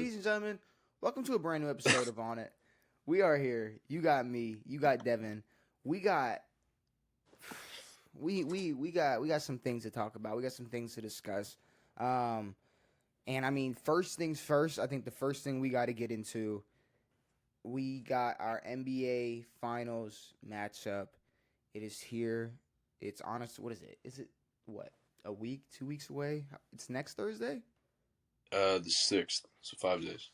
Ladies and gentlemen, welcome to a brand new episode of On It. We are here. You got me. You got Devin. We got some things to talk about. We got some things to discuss. And I mean, first things first. I think the first thing we got to get into. We got our NBA Finals matchup. It is here. It's honest. What is it? Is it what? A week? 2 weeks away? It's next Thursday? The 6th. So 5 days.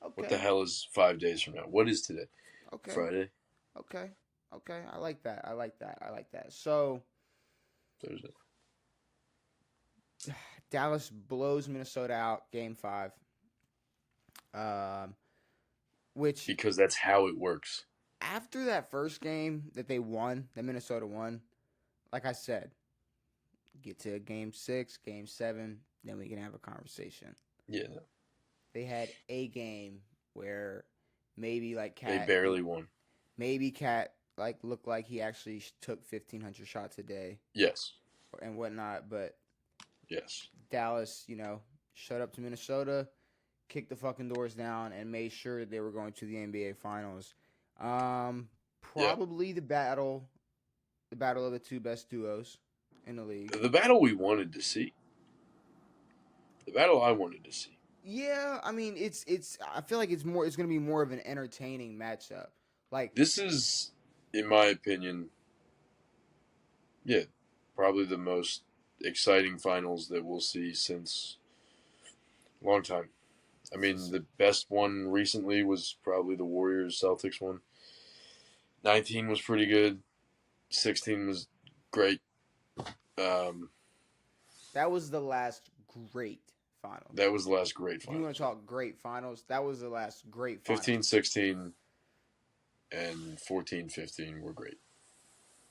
Okay. What the hell is 5 days from now? What is today? Okay. Friday? Okay. I like that. So Thursday. Dallas blows Minnesota out game 5. Which because that's how it works. After that first game that they won, that Minnesota won, like I said, get to game 6, game 7, then we can have a conversation. Yeah. They had a game where maybe like Cat. They barely won. Maybe Cat looked like he actually took 1,500 shots a day. Yes. And whatnot, but yes, Dallas, shut up to Minnesota, kicked the fucking doors down, and made sure they were going to the NBA Finals. Probably the battle of the two best duos in the league. The battle we wanted to see. The battle I wanted to see. Yeah, I mean, it's. I feel like it's going to be more of an entertaining matchup. Like this is, in my opinion, probably the most exciting finals that we'll see since a long time. I mean, the best one recently was probably the Warriors-Celtics one. 19 was pretty good. 16 was great. That was the last great finals. That was the last great finals. You want to talk great finals? That was the last great finals. 15, 16, and 14, 15 were great.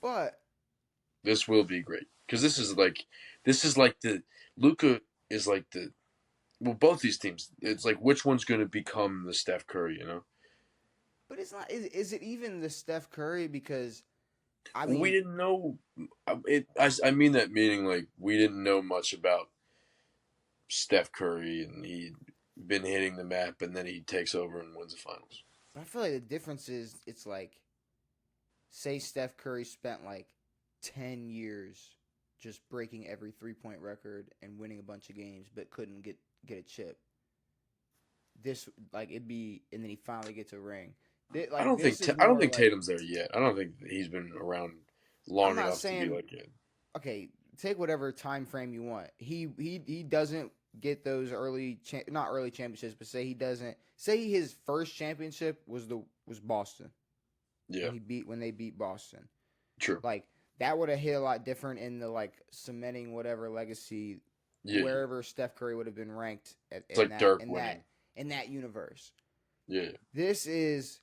But this will be great. Because this is like the Luka is like the, well, both these teams, it's like which one's going to become the Steph Curry, But it's not. Is it even the Steph Curry? Because I mean, we didn't know it. I mean that meaning like we didn't know much about Steph Curry, and he'd been hitting the map, and then he takes over and wins the finals. But I feel like the difference is it's like, say Steph Curry spent like 10 years just breaking every 3-point record and winning a bunch of games, but couldn't get a chip. This it'd be, and then he finally gets a ring. I don't think Tatum's there yet. I don't think he's been around long enough to be like it. Okay, take whatever time frame you want. He doesn't get those not early championships, but say he doesn't. Say his first championship was Boston. Yeah. When they beat Boston. True. That would have hit a lot different in the cementing whatever legacy wherever Steph Curry would have been ranked in that universe. Yeah. This is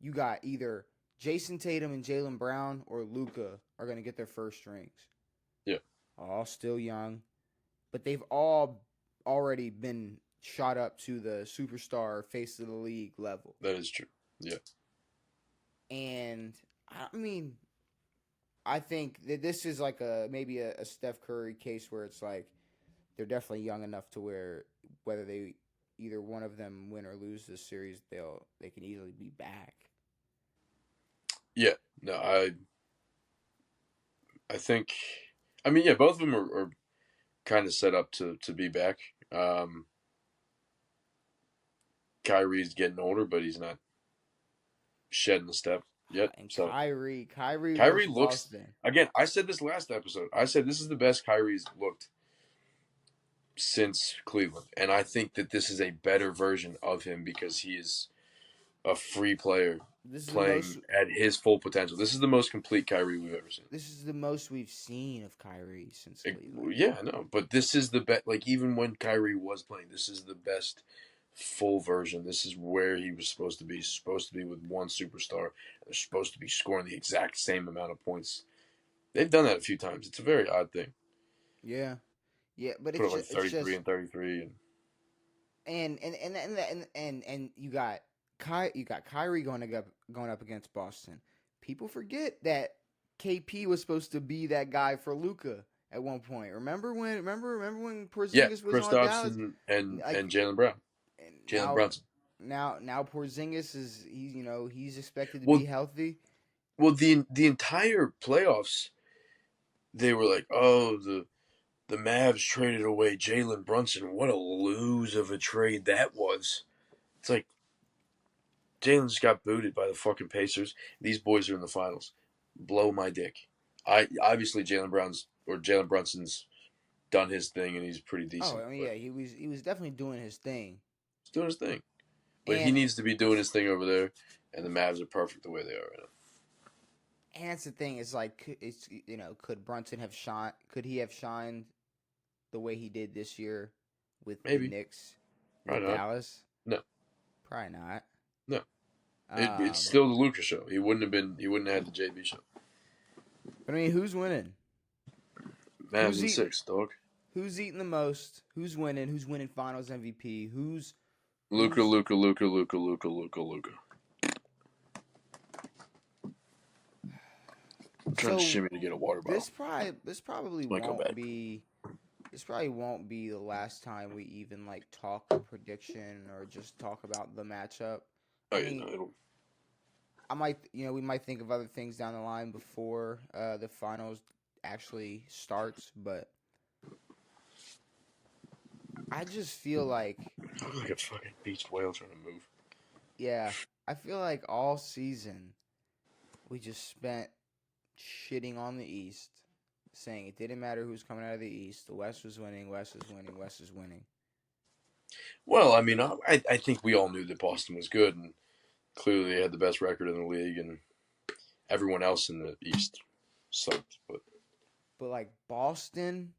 you got either Jason Tatum and Jaylen Brown or Luka are going to get their first rings. Yeah. All still young, but they've all already been shot up to the superstar face of the league level. That is true. Yeah. And I mean, I think that this is maybe a Steph Curry case where it's they're definitely young enough to where whether they either one of them win or lose this series, they can easily be back. Yeah, no, I think, I mean, yeah, both of them are kind of set up to be back. Kyrie's getting older, but he's not shedding the step yet. And so Kyrie looks Boston. Again. I said this last episode. I said this is the best Kyrie's looked since Cleveland, and I think that this is a better version of him because he is a free player playing at his full potential. This is the most complete Kyrie we've ever seen. This is the most we've seen of Kyrie since Cleveland. Yeah, I know, but this is the best. Even when Kyrie was playing, this is the best full version. This is where he was supposed to be. Supposed to be with one superstar. They're supposed to be scoring the exact same amount of points. They've done that a few times. It's a very odd thing. Yeah. Yeah, but it's just 33 and 33 and you got Kyrie going up against Boston. People forget that KP was supposed to be that guy for Luka at one point. Remember when Porzingis was Chris on Dobson Dallas? and Jaylen Brown. Jalen now Brunson. now Porzingis he's expected to be Well, healthy. the entire playoffs, they were like, oh, the Mavs traded away Jalen Brunson. What a lose of a trade that was. It's like Jalen just got booted by the fucking Pacers. These boys are in the finals. Blow my dick. I obviously Jalen Brunson's done his thing and he's pretty Oh, decent, I mean, but yeah, he was definitely doing his thing. he's doing his thing. But he And needs to be doing his thing over there, and the Mavs are perfect the way they are right now. and that's the thing. It's like could Brunson have shine? Could he have shined the way he did this year with the Maybe. Knicks, with Probably not. Dallas? No. Probably not. No. It's Um, still the Lucas show. He wouldn't have had the JB show. but I mean, who's winning? Mavs Who's in eating? 6, dog. Who's eating the most? Who's winning? Who's winning Finals MVP? Luca, Who's Luca, Luca, Luca, Luca, Luca, Luca. I'm trying to so shimmy to get a water bottle. this probably Might go won't bad. be this probably won't be the last time we even like talk a prediction or just talk about the matchup. Oh, I yeah, mean, no, it'll... we might think of other things down the line before the finals actually starts, but I just feel like, I look like a fucking beached whale trying to move. yeah, I feel like all season we just spent shitting on the East, saying it didn't matter who's coming out of the East. The West was winning, West was winning, West was winning. Well, I mean, I think we all knew that Boston was good, and clearly they had the best record in the league, and everyone else in the East sucked. But like Boston,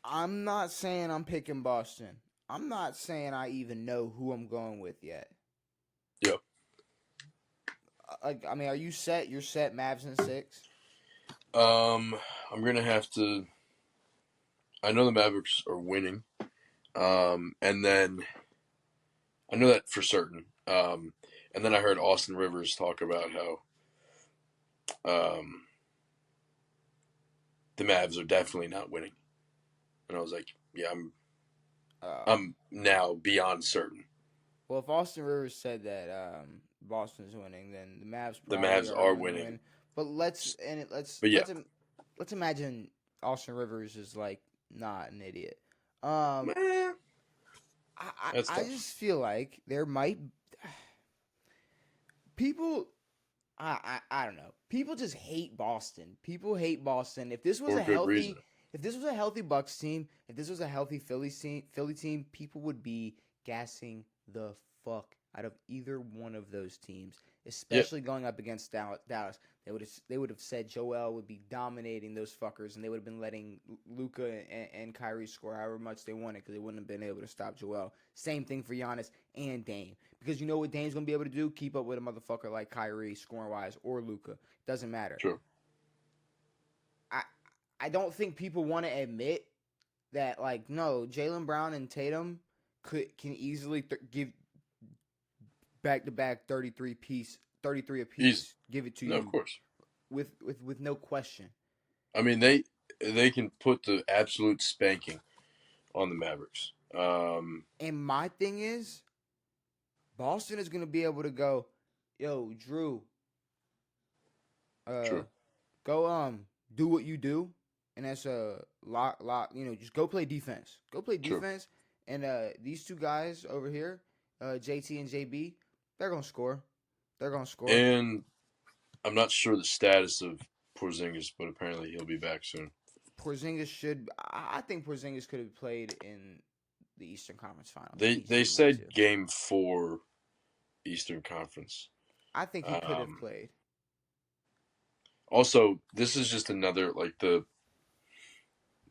I'm not saying I'm picking Boston. I'm not saying I even know who I'm going with yet. Yep. I mean, are you set? You're set. Mavs in 6. I'm gonna have to. I know the Mavericks are winning, and then I know that for certain. And then I heard Austin Rivers talk about how the Mavs are definitely not winning, and I was like, yeah, Uh, I'm now beyond certain. well, if Austin Rivers said that Boston's winning, then the Mavs The probably Mavs are are going to winning, win. But but yeah, let's imagine Austin Rivers is like not an idiot. Um, eh, that's I tough. just feel like there might people. I don't know. People just hate Boston. People hate Boston. For good reason. If this was a healthy Bucks team, if this was a healthy Philly team, people would be gassing the fuck out of either one of those teams, Yeah, especially going up against Dallas. They would have said Joel would be dominating those fuckers, and they would have been letting Luka and Kyrie score however much they wanted because they wouldn't have been able to stop Joel. Same thing for Giannis and Dame. Because you know what Dame's gonna be able to do? Keep up with a motherfucker like Kyrie, scoring wise, or Luka. Doesn't matter. true. I don't think people want to admit that like no, Jaylen Brown and Tatum can easily give back to back 33 apiece. He's Give it to no, of you course. with no question. I mean, they can put the absolute spanking on the Mavericks. And my thing is, Boston is gonna be able to go, yo, Drew, True. go do what you do, and that's a lot just go play defense. Go play True. defense, and these two guys over here, JT and JB, they're gonna score. They're gonna score. And I'm not sure the status of Porzingis, but apparently he'll be back soon. Porzingis should. I think Porzingis could have played in the Eastern Conference Finals. They said Game 4 Eastern Conference. I think he could have played. Also, this is just another like the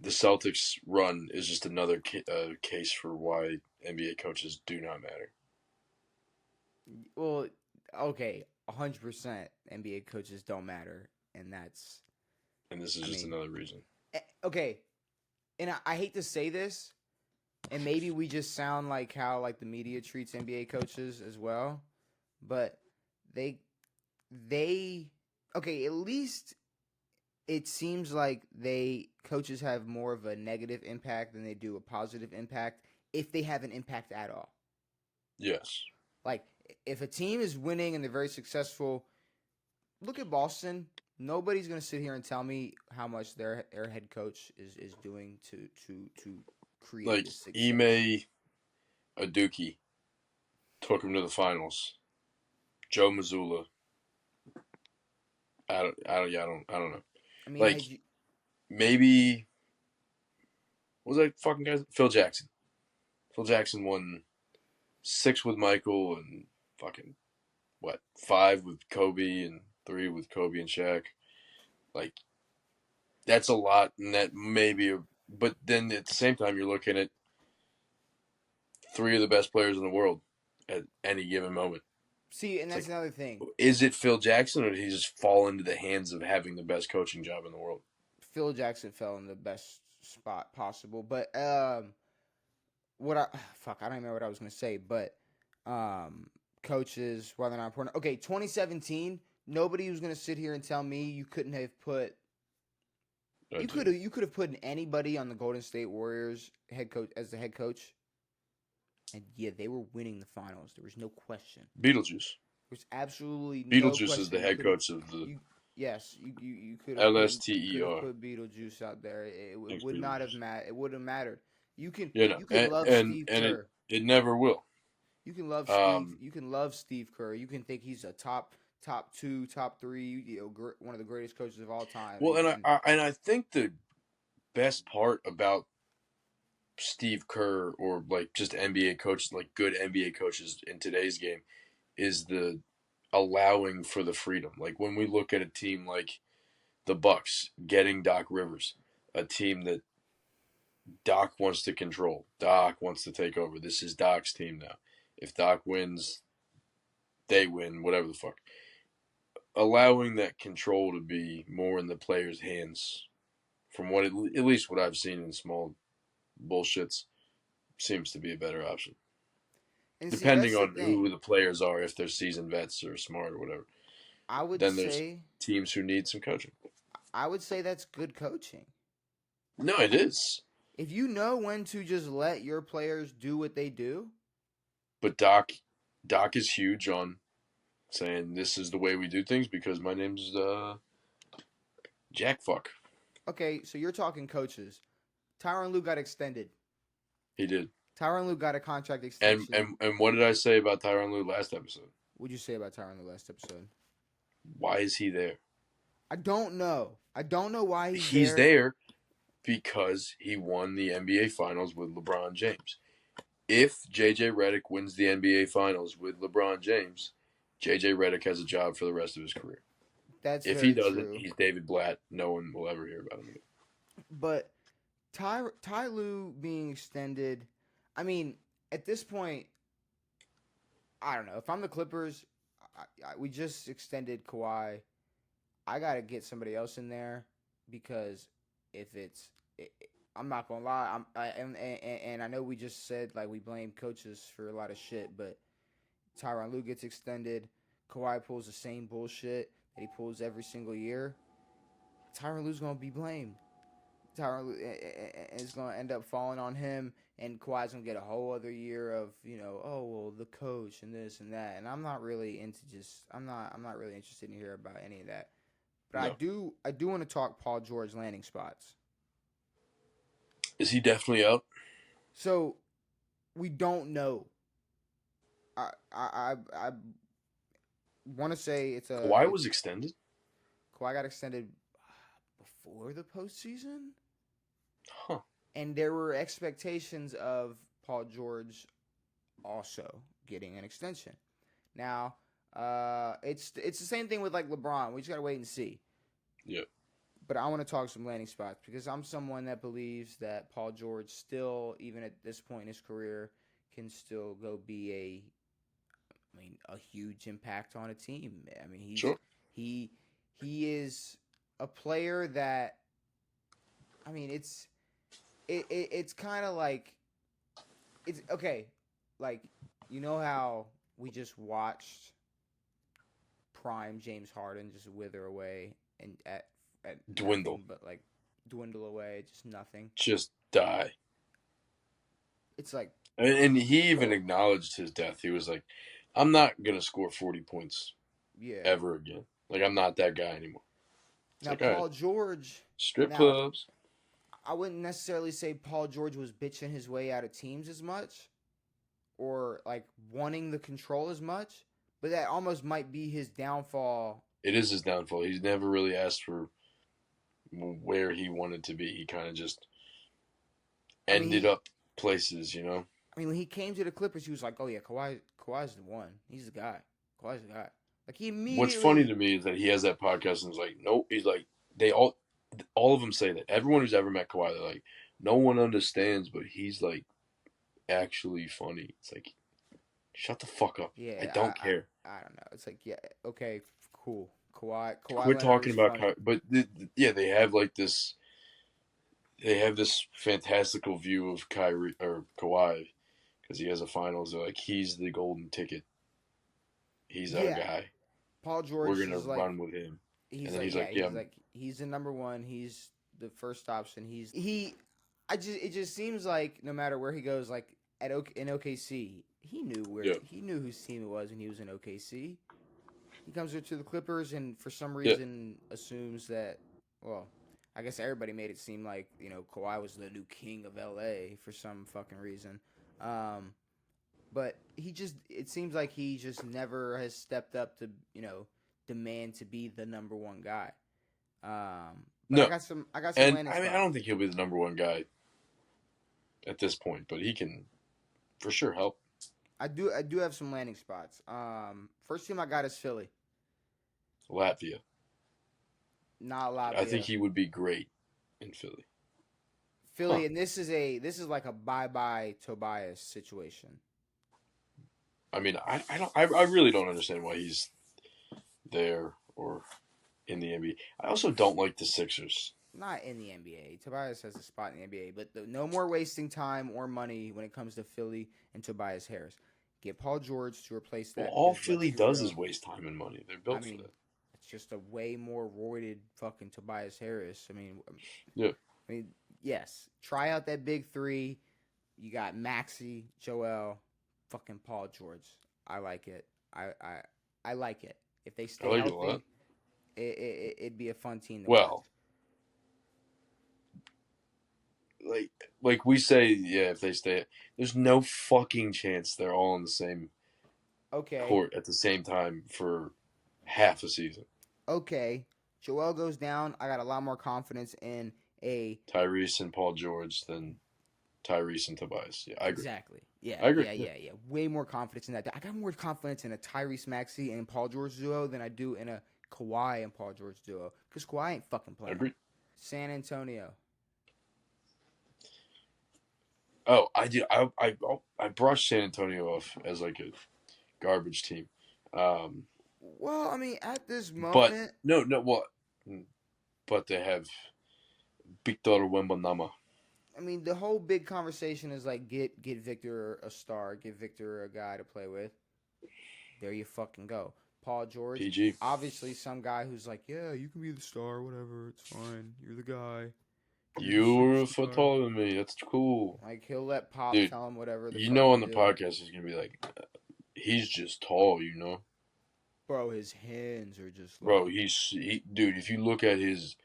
Celtics run is just another case for why NBA coaches do not matter. Well, okay, 100%. NBA coaches don't matter, and this is just another reason. Okay, and I hate to say this, and maybe we just sound like how like the media treats NBA coaches as well, but they okay, at least it seems like coaches have more of a negative impact than they do a positive impact if they have an impact at all. Yes. Like, if a team is winning and they're very successful, look at Boston. Nobody's going to sit here and tell me how much their head coach is doing to create Like, this success. Ime Aduki took him to the finals. Joe Mazzulla. I don't know. I mean, Like, maybe, what was that fucking guy? Phil Jackson. Phil Jackson won 6 with Michael and fucking, 5 with Kobe and 3 with Kobe and Shaq. Like, that's a lot, and that maybe, but then at the same time, you're looking at 3 of the best players in the world at any given moment. see, and It's that's like, another thing. is it Phil Jackson, or did he just fall into the hands of having the best coaching job in the world? Phil Jackson fell in the best spot possible, but what I fuck, I don't remember what I was gonna say, but coaches, whether or not important. Okay, 2017. Nobody was gonna sit here and tell me you couldn't have put. You could have put anybody on the Golden State Warriors head coach as the head coach, and yeah, they were winning the finals. There was no question. Beetlejuice. There's absolutely no Beetlejuice question. is the head coach of the Yes, you could have LSTER. put Beetlejuice out there. It would not have mattered. It would have mattered. You can love Steve Kerr. It never will. You can love Steve. You can love Steve Kerr. You can think he's a top 2, top 3. One of the greatest coaches of all time. Well, and I think the best part about Steve Kerr, or like just NBA coaches, like good NBA coaches in today's game, is the allowing for the freedom. Like, when we look at a team like the Bucks getting Doc Rivers, a team that Doc wants to control, Doc wants to take over. This is Doc's team now. If Doc wins, they win, whatever the fuck. Allowing that control to be more in the players' hands, from at least what I've seen in small bullshits, seems to be a better option. And Depending on who the players are, if they're seasoned vets or smart or whatever. I would then say there's teams who need some coaching. I would say that's good coaching. No, it is. If you know when to just let your players do what they do. But Doc is huge on saying this is the way we do things because my name's Jack Fuck. Okay, so you're talking coaches. Tyronn Lue got extended. He did. Tyronn Lue got a contract extension. And what did I say about Tyronn Lue last episode? What'd you say about Tyronn Lue last episode? Why is he there? I don't know. I don't know why he's there. He's there because he won the NBA Finals with LeBron James. If JJ Redick wins the NBA Finals with LeBron James, JJ Redick has a job for the rest of his career. If he doesn't, true. He's David Blatt. No one will ever hear about him again. But Ty Lue being extended, I mean, at this point, I don't know. If I'm the Clippers, we just extended Kawhi. I got to get somebody else in there because if I'm not going to lie. And I know we just said, like, we blame coaches for a lot of shit, but Tyronn Lue gets extended. Kawhi pulls the same bullshit that he pulls every single year. Tyronn Lue's going to be blamed. Tyronn Lue is going to end up falling on him, and Kawhi's going to get a whole other year of, oh, well, the coach and this and that. And I'm not really into I'm not really interested in hearing about any of that. But no. I do want to talk Paul George landing spots. Is he definitely out? So, we don't know. I want to say it's a... Kawhi was extended? Kawhi got extended before the postseason? Huh. And there were expectations of Paul George also getting an extension. Now, it's the same thing with, like, LeBron. We just got to wait and see. Yeah. But I want to talk some landing spots because I'm someone that believes that Paul George still, even at this point in his career, can still go be a huge impact on a team. I mean, he is a player that, I mean, it's kind of like, it's okay. Like, you know how we just watched prime James Harden just wither away and at dwindle, nothing, but like dwindle away, just nothing. Just die. It's like, And he even acknowledged his death. He was like, "I'm not gonna score 40 points yeah. ever again. Like I'm not that guy anymore." It's Now like, all right, Paul George. strip Now clubs. I wouldn't necessarily say Paul George was bitching his way out of teams as much, or like wanting the control as much, but that almost might be his downfall. It is his downfall. He's never really asked for where he wanted to be. He kind of just I mean, ended up places, you know. when he came to the Clippers, he was like, "Oh yeah, Kawhi's the one. He's the guy. Kawhi's the guy." Like he What's funny immediately, to me is that he has that podcast and he's like, nope. He's like, they all of them say that. Everyone who's ever met Kawhi, they're like, no one understands, but he's like actually funny. It's like, shut the fuck up. I yeah, don't care. I don't know. It's like, yeah, okay, cool. Kawhi Quit Leonard talking is about funny. Kyrie. But yeah, they have like this. They have this fantastical view of Kyrie or Kawhi because he has a finals. They're like, he's the golden ticket. He's our Yeah, guy. Paul We're George gonna is like, run with him. And he's then like, he's yeah, like, yeah, he's the number one. He's the first option. He. It just seems like no matter where he goes, like in OKC, yeah, he knew whose team it was when he was in OKC. He comes here to the Clippers and for some yeah. reason assumes that, well, I guess everybody made it seem like, Kawhi was the new king of LA for some fucking reason. Um, but it seems like he just never has stepped up to, demand to be the number one guy. But No, I got some and landing I mean, I spots. don't think he'll be the number one guy at this point, but he can for sure help. I do have some landing spots. First team I got is Philly, Latvia. not I think Latvia. he would be great in Philly. Huh. Philly, and this is like a bye bye Tobias situation. I mean, I really don't understand why he's there or in the NBA. I also don't like the Sixers. Not in the NBA. Tobias has a spot in the NBA, but no more wasting time or money when it comes to Philly and Tobias Harris. Get Paul George to replace Well, that all because let's Philly be does is real. waste time and money. They're I built for mean, that. it's just a way more roided fucking Tobias Harris. Yeah. I mean, yes. Try out that big three. You got Maxi, Joel, fucking Paul George. I like it. I like it. If they I stay like it a lot. healthy, it'd be a fun team to watch. Well, like we say, yeah, if they stay, there's no fucking chance they're all on the same Okay, court at the same time for half a season. okay. Joel goes down. I got a lot more confidence in a Tyrese and Paul George than Tyrese and Tobias. Yeah, I agree. exactly. Yeah, I agree. yeah, yeah, yeah. Way more confidence in that. I got more confidence in a Tyrese Maxey and Paul George duo than I do in a Kawhi and Paul George duo. Because Kawhi ain't fucking I playing. agree. San Antonio. Oh, I did. I brushed San Antonio off as like a garbage team. Um, Well, I mean, at this but moment, no, what? But they have Victor Wembanyama. I mean, the whole big conversation is like get Victor a star, get Victor a guy to play with. There you fucking go. Paul George, PG. obviously some guy who's like, yeah, you can be the star, whatever, it's fine. You're the guy. You're the You're a foot superstar. taller than me. That's cool, Like he'll let Pop dude. tell him whatever the You fuck know, to on the do. podcast, he's gonna be like, he's just tall. You know, Bro, his hands are just bro. like Dude. If you look at his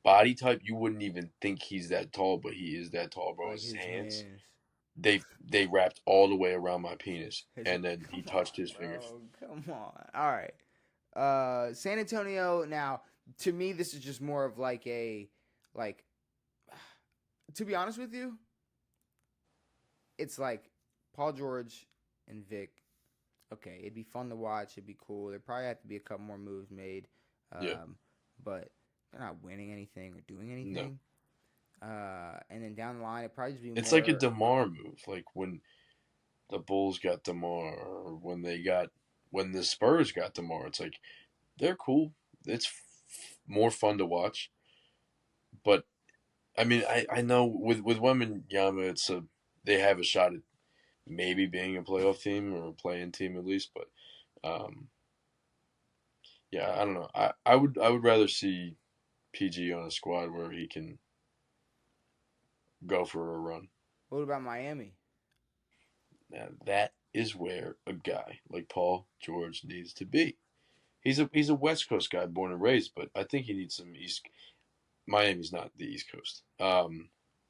body type, you wouldn't even think he's that tall, but he is that tall, bro. His his hands, hands. they wrapped all the way around my penis, and then he Come touched on, his fingers. bro. Come on. All right. San Antonio. Now, to me, this is just more of like a like. To be honest with you, it's like Paul George and Vic. Okay, it'd be fun to watch. It'd be cool. There probably have to be a couple more moves made, Yeah, but they're not winning anything or doing no, anything. And then down the line, it'd probably just be it's like a more. Demar move, like when the Bulls got Demar, or when the Spurs got Demar. It's like they're cool. It's more fun to watch, but I mean, I know with Wembanyama, they have a shot at maybe being a playoff team or a play-in team at least. But um, yeah, I don't know. I would rather see PG on a squad where he can go for a run. What about Miami? Now that is where a guy like Paul George needs to be. He's a West Coast guy, born and raised, but I think he needs some East. Miami's not the East Coast.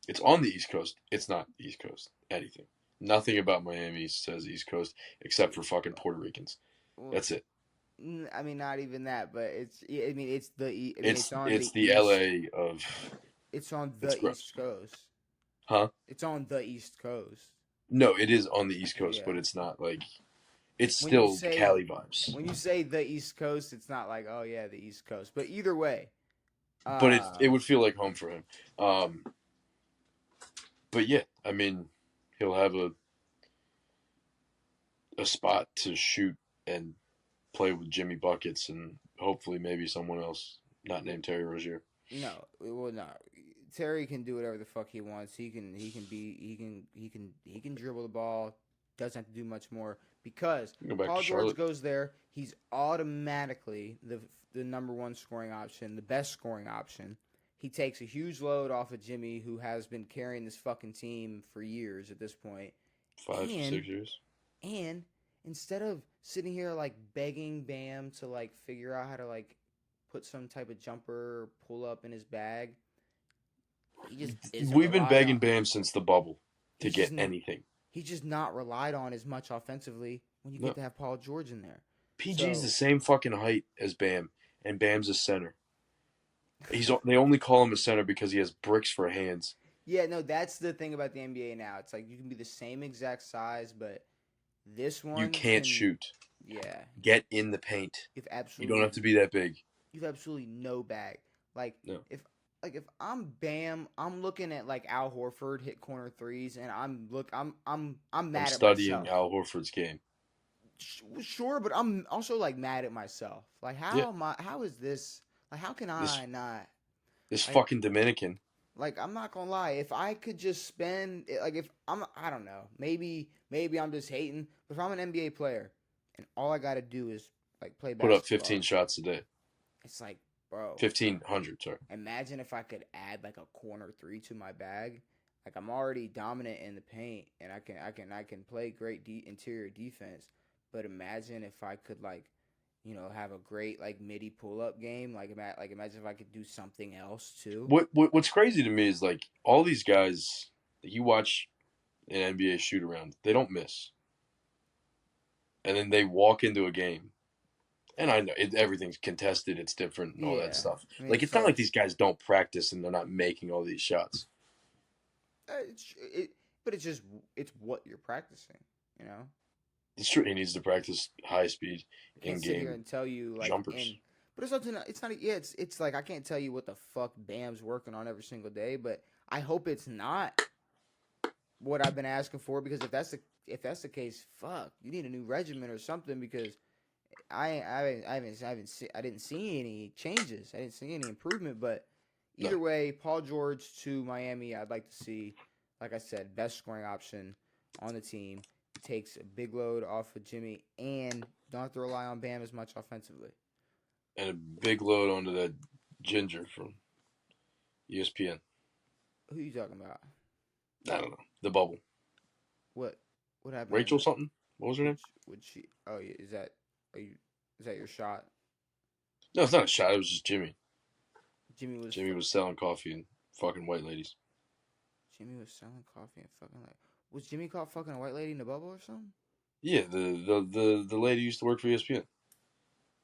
It's on the East Coast. It's not the East Coast. Anything. Nothing about Miami says East Coast except for fucking Puerto Ricans. Well, That's it. I mean, not even that, but it's. I mean, it's the. I mean, it's It's on it's the the east. LA of. It's on It's the gross. East Coast. Huh? It's on the East Coast. No, it is on the East Coast, Yeah. but it's not like. It's When you still say Cali vibes. when you say the East Coast, it's not like, oh yeah, the East Coast. But either way, But it um, would feel like home for him. Um, but yeah, I mean, he'll have a spot to shoot and play with Jimmy buckets and hopefully maybe someone else not named Terry Rozier. no, well, no. Terry can do whatever the fuck he wants. He can dribble the ball. Doesn't have to do much more because Go back to Paul George Charlotte. goes there. He's automatically the number one scoring option, the best scoring option. He takes a huge load off of Jimmy, who has been carrying this fucking team for years at this point. Five, And 6 years. And instead of sitting here like begging Bam to like figure out how to like put some type of jumper or pull up in his bag, he just isn't We've been relied begging on. Bam since the bubble to He's get just anything. he's just not relied on as much offensively when you No. get to have Paul George in there. PG's the So same fucking height as Bam, and Bam's a center. They only call him a center because he has bricks for hands. yeah, no, that's the thing about the NBA now. It's like you can be the same exact size, but this You one can't can, shoot. yeah, Get in the paint. you've You don't have absolutely to be that big. you've absolutely no bag. Like No. if I'm Bam, I'm looking at like Al Horford hit corner threes, and I'm I'm mad at studying myself. Al Horford's game. Sure, but I'm also like mad at myself. Like Yeah. how am I? How is this? Like how can This I not? this Like fucking Dominican. like I'm not gonna lie. If I could just spend like if I'm I don't know maybe I'm just hating. But if I'm an NBA player and all I got to do is like play Put up basketball, 15 shots a day. it's like bro. 1,500, sorry. Imagine if I could add like a corner three to my bag. Like I'm already dominant in the paint, and I can play great interior defense. But imagine if I could like, have a great like midi pull up game. Like imagine if I could do something else too. What's crazy to me is like all these guys that you watch in NBA shoot around, they don't miss. And then they walk into a game. And I know everything's contested, it's different and all that Yeah, stuff. I mean Like it's it's not hard. like these guys don't practice and they're not making all these shots. But it's what you're practicing. You know, It's true. He needs to practice high speed I in can't sit here game and tell you like jumpers. But it's not. It's not. Yeah, it's like I can't tell you what the fuck Bam's working on every single day. But I hope it's not what I've been asking for, because if that's the case, fuck, you need a new regimen or something, because I didn't see any changes. I didn't see any improvement. But No. either way, Paul George to Miami, I'd like to see, like I said, best scoring option on the team. Takes a big load off of Jimmy, and don't have to rely on Bam as much offensively. And a big load onto that ginger from ESPN. Who you talking about? I don't know. The bubble. What what happened? Rachel something? What was her name? Would she? Oh yeah, is that your shot? No, it's not a shot. It was just Jimmy. Jimmy was Jimmy was selling coffee and fucking white ladies. Jimmy was selling coffee and fucking like. Was Jimmy caught fucking a white lady in the bubble or something? Yeah, the lady used to work for ESPN.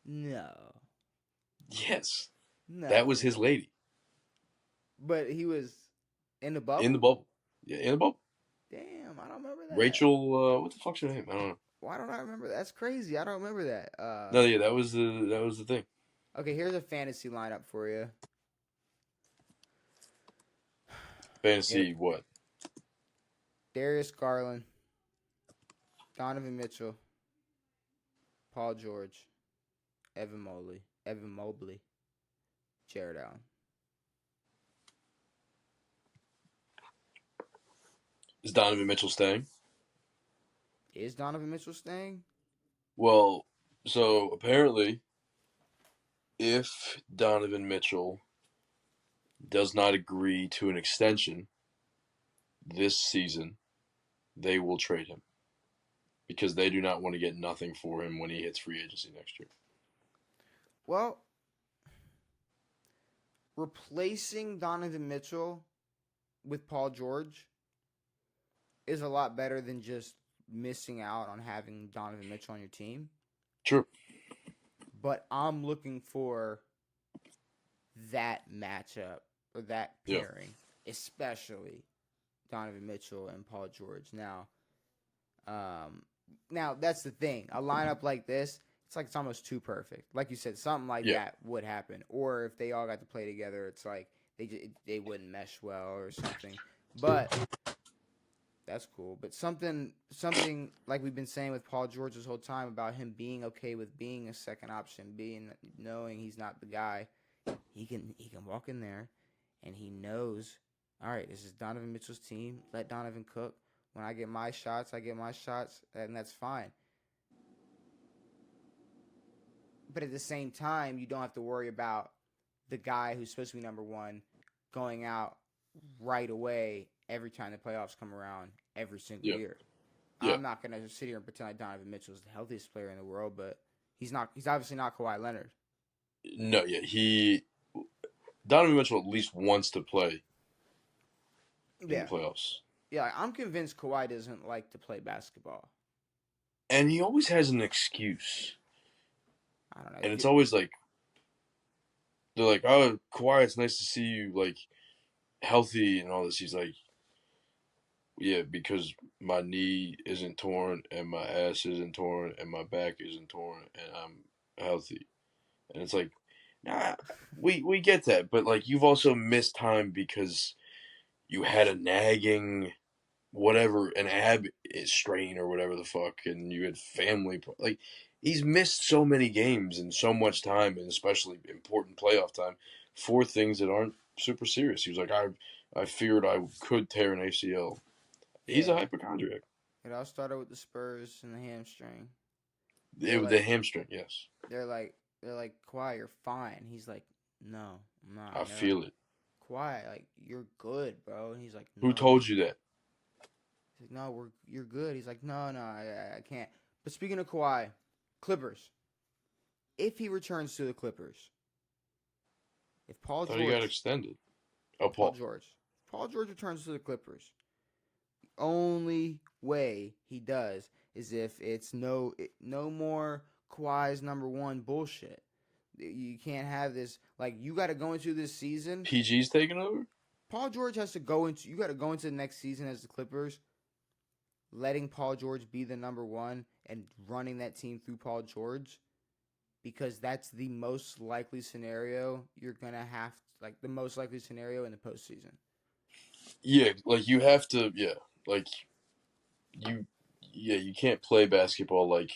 No, Yes, no. that was his lady But he was in the bubble. in the bubble. Yeah, in the bubble. Damn, I don't remember that. Rachel, what the fuck's her name? I don't know. Why don't I remember that? That's crazy. I don't remember that. No, yeah, that was the thing. Okay, here's a fantasy lineup for you. Fantasy what? Darius Garland, Donovan Mitchell, Paul George, Evan Mobley, Jared Allen. Is Donovan Mitchell staying? Is Donovan Mitchell staying? Well, so apparently, if Donovan Mitchell does not agree to an extension this season, they will trade him. because they do not want to get nothing for him when he hits free agency next year. Well, replacing Donovan Mitchell with Paul George is a lot better than just missing out on having Donovan Mitchell on your team. True. But I'm looking for that matchup or that pairing, especially Donovan Mitchell and Paul George. Now that's the thing. A lineup like this, it's almost too perfect. Like you said, something like that would happen. Or if they all got to play together, it's like they wouldn't mesh well or something. But that's cool. But something like we've been saying with Paul George this whole time about him being okay with being a second option, knowing he's not the guy. He can walk in there, and he knows. All right, this is Donovan Mitchell's team. Let Donovan cook. When I get my shots, I get my shots, and that's fine. But at the same time, you don't have to worry about the guy who's supposed to be number one going out right away every time the playoffs come around every single year. Yeah. I'm not going to sit here and pretend like Donovan Mitchell is the healthiest player in the world, but he's not. He's obviously not Kawhi Leonard. No, Donovan Mitchell at least wants to play in the playoffs. Yeah, I'm convinced Kawhi doesn't like to play basketball. And he always has an excuse. I don't know. And it's always like, they're like, oh, Kawhi, it's nice to see you, like, healthy and all this. He's like, yeah, because my knee isn't torn and my ass isn't torn and my back isn't torn and I'm healthy. And it's like, nah, we get that. But, like, you've also missed time because you had a nagging an ab strain or whatever the fuck, and you had family. Like, he's missed so many games and so much time, and especially important playoff time, for things that aren't super serious. He was like, I feared I could tear an ACL. He's a hypochondriac. It all started with the Spurs and the hamstring. The hamstring, yes. They're like, Kawhi, you're fine. He's like, no, I'm not. I feel it. Kawhi, like, you're good, bro. And he's like, no. Who told you that? He's like, no, you're good. He's like, no, I can't. But speaking of Kawhi, Clippers. If he returns to the Clippers, if Paul George, he got extended. Oh, Paul George returns to the Clippers, the only way he does is if it's no more Kawhi's number one bullshit. You can't have this. Like, you got to go into this season. PG's taking over? Paul George has to go into. You got to go into the next season as the Clippers, letting Paul George be the number one and running that team through Paul George, because that's the most likely scenario you're gonna have. Like, the most likely scenario in the postseason. Yeah, like, you have to. Yeah, like, you can't play basketball like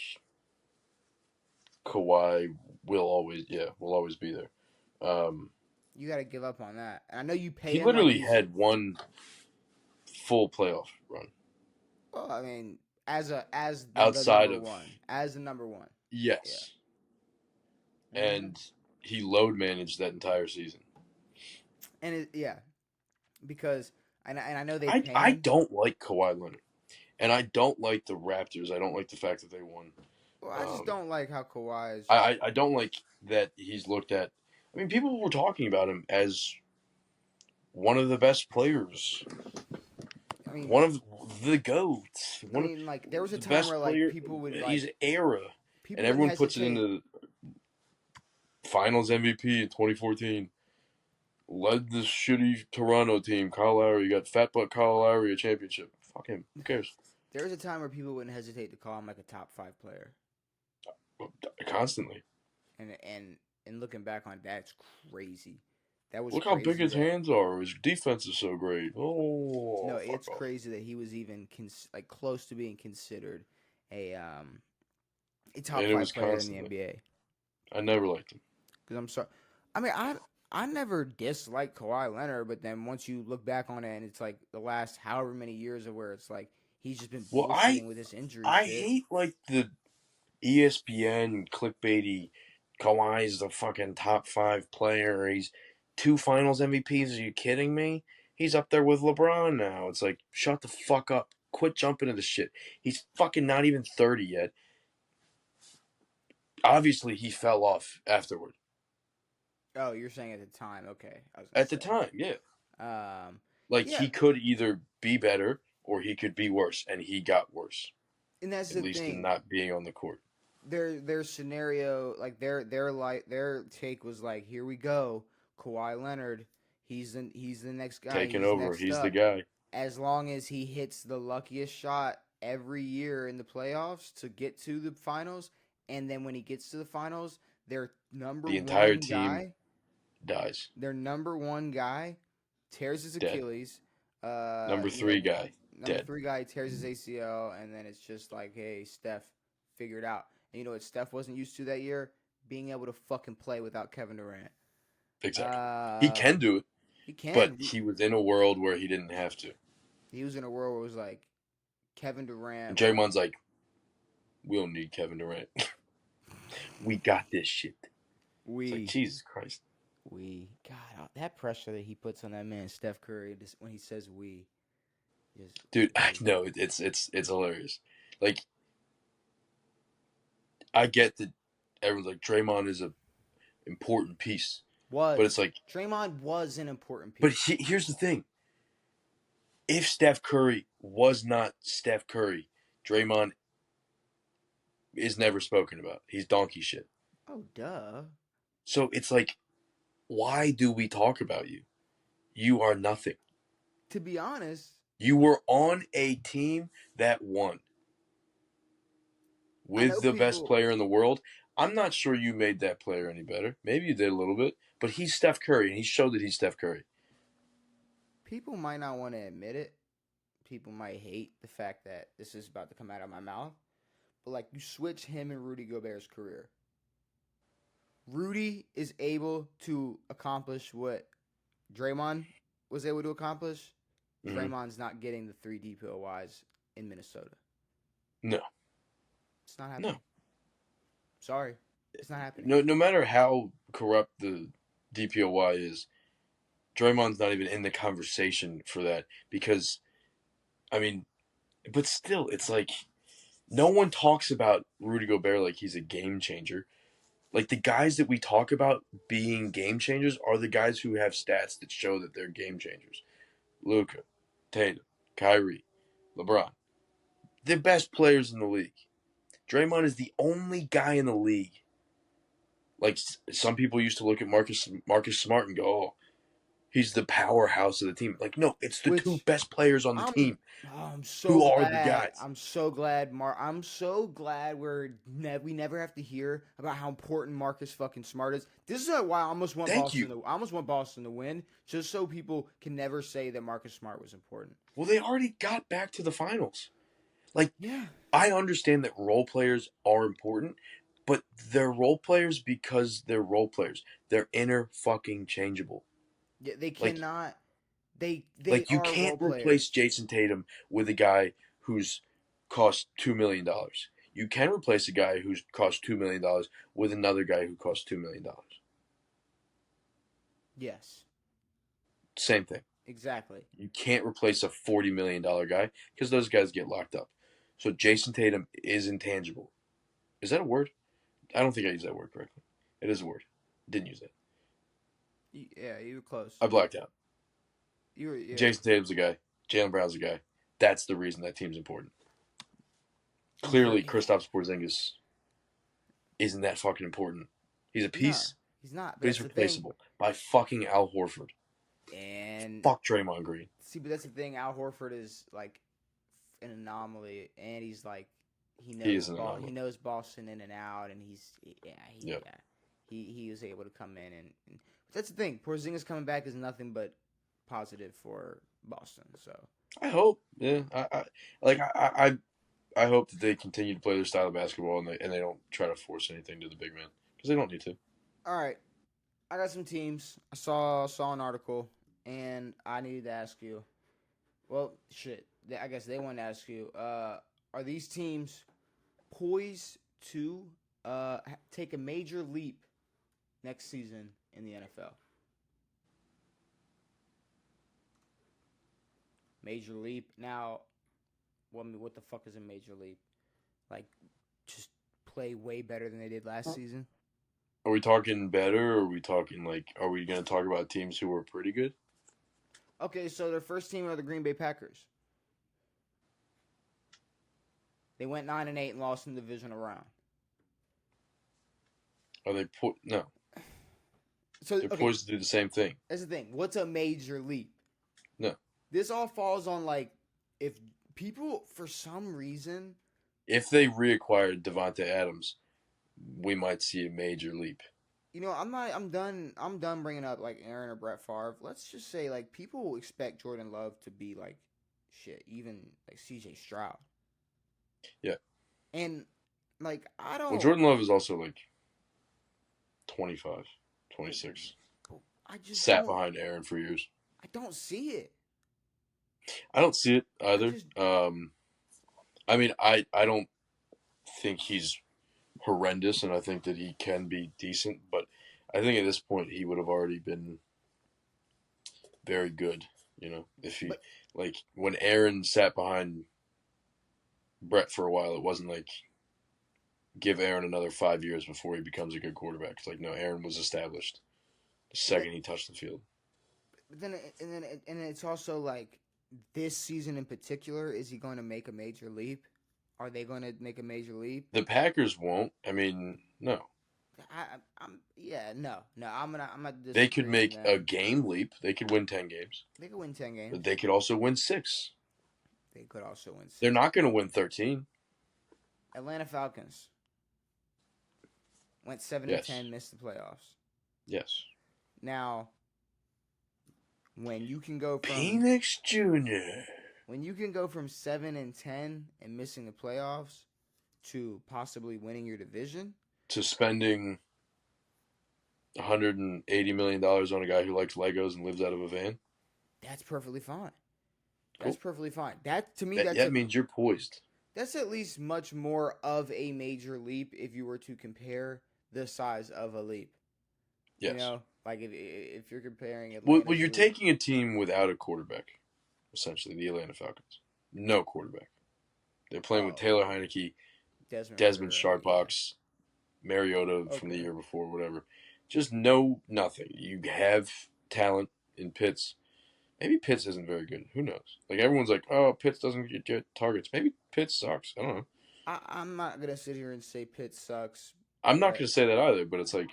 Kawhi will always be there. You got to give up on that. And I know you pay him. He literally had one full playoff run. Well, I mean, as outside the of one, as the number one. Yes. Yeah. And he load managed that entire season. And because I know they. I don't like Kawhi Leonard, and I don't like the Raptors. I don't like the fact that they won. Well, I just don't like how Kawhi is. I don't like that he's looked at. I mean, people were talking about him as one of the best players. I mean, one of the GOATs. There was a time where people would he's era, and everyone puts it into Finals MVP in 2014. Led this shitty Toronto team. Kyle Lowry, you got fat butt Kyle Lowry, a championship. Fuck him. Who cares? There was a time where people wouldn't hesitate to call him like a top 5 player. Constantly. And looking back on that, it's crazy. That was look how big his hands are. His defense is so great. Oh, no, it's crazy that he was even close to being considered a top 5 player in the NBA. I never liked him. Because I'm sorry. I mean, I never disliked Kawhi Leonard, but then once you look back on it, and it's like the last however many years of where it's like he's just been bullshitting with this injury. I hate like the ESPN clickbaity. Kawhi's the fucking top 5 player. He's 2 Finals MVPs. Are you kidding me? He's up there with LeBron now. It's like, shut the fuck up. quit jumping into shit. He's fucking not even 30 yet. Obviously, he fell off afterward. Oh, you're saying at the time? Okay, I was At gonna the time, yeah. say. Like, Yeah, he could either be better or he could be worse, and he got worse. and that's At the least in thing. not being on the court. Their scenario, like their take was like, here we go, Kawhi Leonard. He's the next guy. Taking He's over. next He's the up. guy. As long as he hits the luckiest shot every year in the playoffs to get to the finals, and then when he gets to the finals, their number The entire one team guy, dies. their number one guy, tears his Dead. Achilles. Number You 3 know, guy, number dead. three guy tears his ACL, and then it's just like, hey, Steph, figure it out. And you know what Steph wasn't used to that year? Being able to fucking play without Kevin Durant. Exactly. He Uh, can do it, he but can. he was in a world where he didn't have to. He was in a world where it was like Kevin And Durant. Draymond's like, we don't need Kevin Durant. We got this shit. It's like, Jesus Christ. God, that pressure that he puts on that man, Steph Curry, just when he says we, just Dude, I know it's hilarious. Like, I get that everyone's like, Draymond is a important piece. But it's like, Draymond was an important but piece. here's the thing. If Steph Curry was not Steph Curry, Draymond is never spoken about. He's donkey shit. Oh, duh. So it's like, why do we talk about you? You are nothing. To be honest, You were on a team that won I know with the best people. player in the world. I'm not sure you made that player any better. Maybe you did a little bit, but he's Steph Curry, and he showed that he's Steph Curry. People might not want to admit it. People might hate the fact that this is about to come out of my mouth. But like, you switch him and Rudy Gobert's career. Rudy is able to accomplish what Draymond was able to accomplish. Mm-hmm. Draymond's not getting the 3 DPOYs in Minnesota. No. It's not happening. No. Sorry. It's not happening. No matter how corrupt the DPOY is, Draymond's not even in the conversation for that because, I mean, but still, it's like no one talks about Rudy Gobert like he's a game changer. Like, the guys that we talk about being game changers are the guys who have stats that show that they're game changers. Luka, Tatum, Kyrie, LeBron. The best players in the league. Draymond is the only guy in the league. Like, some people used to look at Marcus Smart and go, oh, he's the powerhouse of the team. Like, no, it's the 2 best players on the team. I'm so who glad. are the guys. I'm so glad. I'm so glad we never have to hear about how important Marcus fucking Smart is. This is why I almost want I almost want Boston to win, just so people can never say that Marcus Smart was important. Well, they already got back to the finals. Like, yeah, I understand that role players are important, but they're role players because they're role players. They're inner fucking changeable. Yeah, they cannot. They like, you are can't role replace players. Jason Tatum with a guy who's cost $2 million. You can replace a guy who's cost $2 million with another guy who costs $2 million. Yes. Same thing. Exactly. You can't replace a $40 million guy because those guys get locked up. So Jason Tatum is intangible. Is that a word? I don't think I used that word correctly. It is a word. Didn't use it. Yeah, you were close. I blacked out. Yeah. Jason Tatum's a guy. Jaylen Brown's a guy. That's the reason that team's important. Clearly, Kristaps Porzingis isn't that fucking important. He's a piece. No, he's not. But he's replaceable by fucking Al Horford. And fuck Draymond Green. See, but that's the thing. Al Horford is like an anomaly, and he's like he knows Boston in and out, and he was able to come in and that's the thing. Porzingis coming back is nothing but positive for Boston. So I hope, yeah, I hope that they continue to play their style of basketball and they don't try to force anything to the big man because they don't need to. All right, I got some teams. I saw an article, and I needed to ask you. Well, shit. I guess they want to ask you: are these teams poised to take a major leap next season in the NFL? Major leap. Now, Well, I mean, what the fuck is a major leap? Like, just play way better than they did last season. Are we talking better, or are we talking like? Are we going to talk about teams who were pretty good? Okay, so their first team are the Green Bay Packers. They went 9-8 and lost in the divisional round. Are they no? So They're okay, poised to do the same thing. that's the thing. What's a major leap? No. This all falls on like if people for some reason. If they reacquired Devontae Adams, we might see a major leap. You know, I'm not. I'm done. I'm done bringing up like Aaron or Brett Favre. Let's just say like people expect Jordan Love to be like shit, even like C.J. Stroud. Yeah. And like I don't. Well, Jordan Love is also like 25, 26. I just sat don't, behind Aaron for years. I don't see it. I don't see it either. just- I mean, I don't think he's horrendous, and I think that he can be decent. But I think at this point he would have already been very good. You know, if he But- like when Aaron sat behind Brett for a while, it wasn't like give Aaron another 5 years before he becomes a good quarterback. It's like no, Aaron was established the second he touched the field. But then it's also like this season in particular. Is he going to make a major leap? Are they going to make a major leap? The Packers won't. I mean, no. No. I'm not. They could make them. a game leap. They could win 10 games. They could win 10 games. But they could also win 6. They could also win 6. They're not going to win 13. Atlanta Falcons went 7 Yes. 10, missed the playoffs. Yes. Now, when you can go from Phoenix Jr. when you can go from 7 10 and missing the playoffs to possibly winning your division, to spending $180 million on a guy who likes Legos and lives out of a van. that's perfectly fine. Cool. That's perfectly fine. That to me, that means you're poised. That's at least much more of a major leap if you were to compare the size of a leap. Yes. You know, like if you're comparing it. Well, you're taking a team without a quarterback, essentially, the Atlanta Falcons. No quarterback. They're playing with Taylor Heineke, Desmond Sharpox, Mariota from the year before, whatever. Just nothing. You have talent in Pitts. Maybe Pitts isn't very good. Who knows? Like, everyone's like, oh, Pitts doesn't get targets. Maybe Pitts sucks. I don't know. I'm not going to sit here and say Pitts sucks. I'm not going to say that either, but it's like,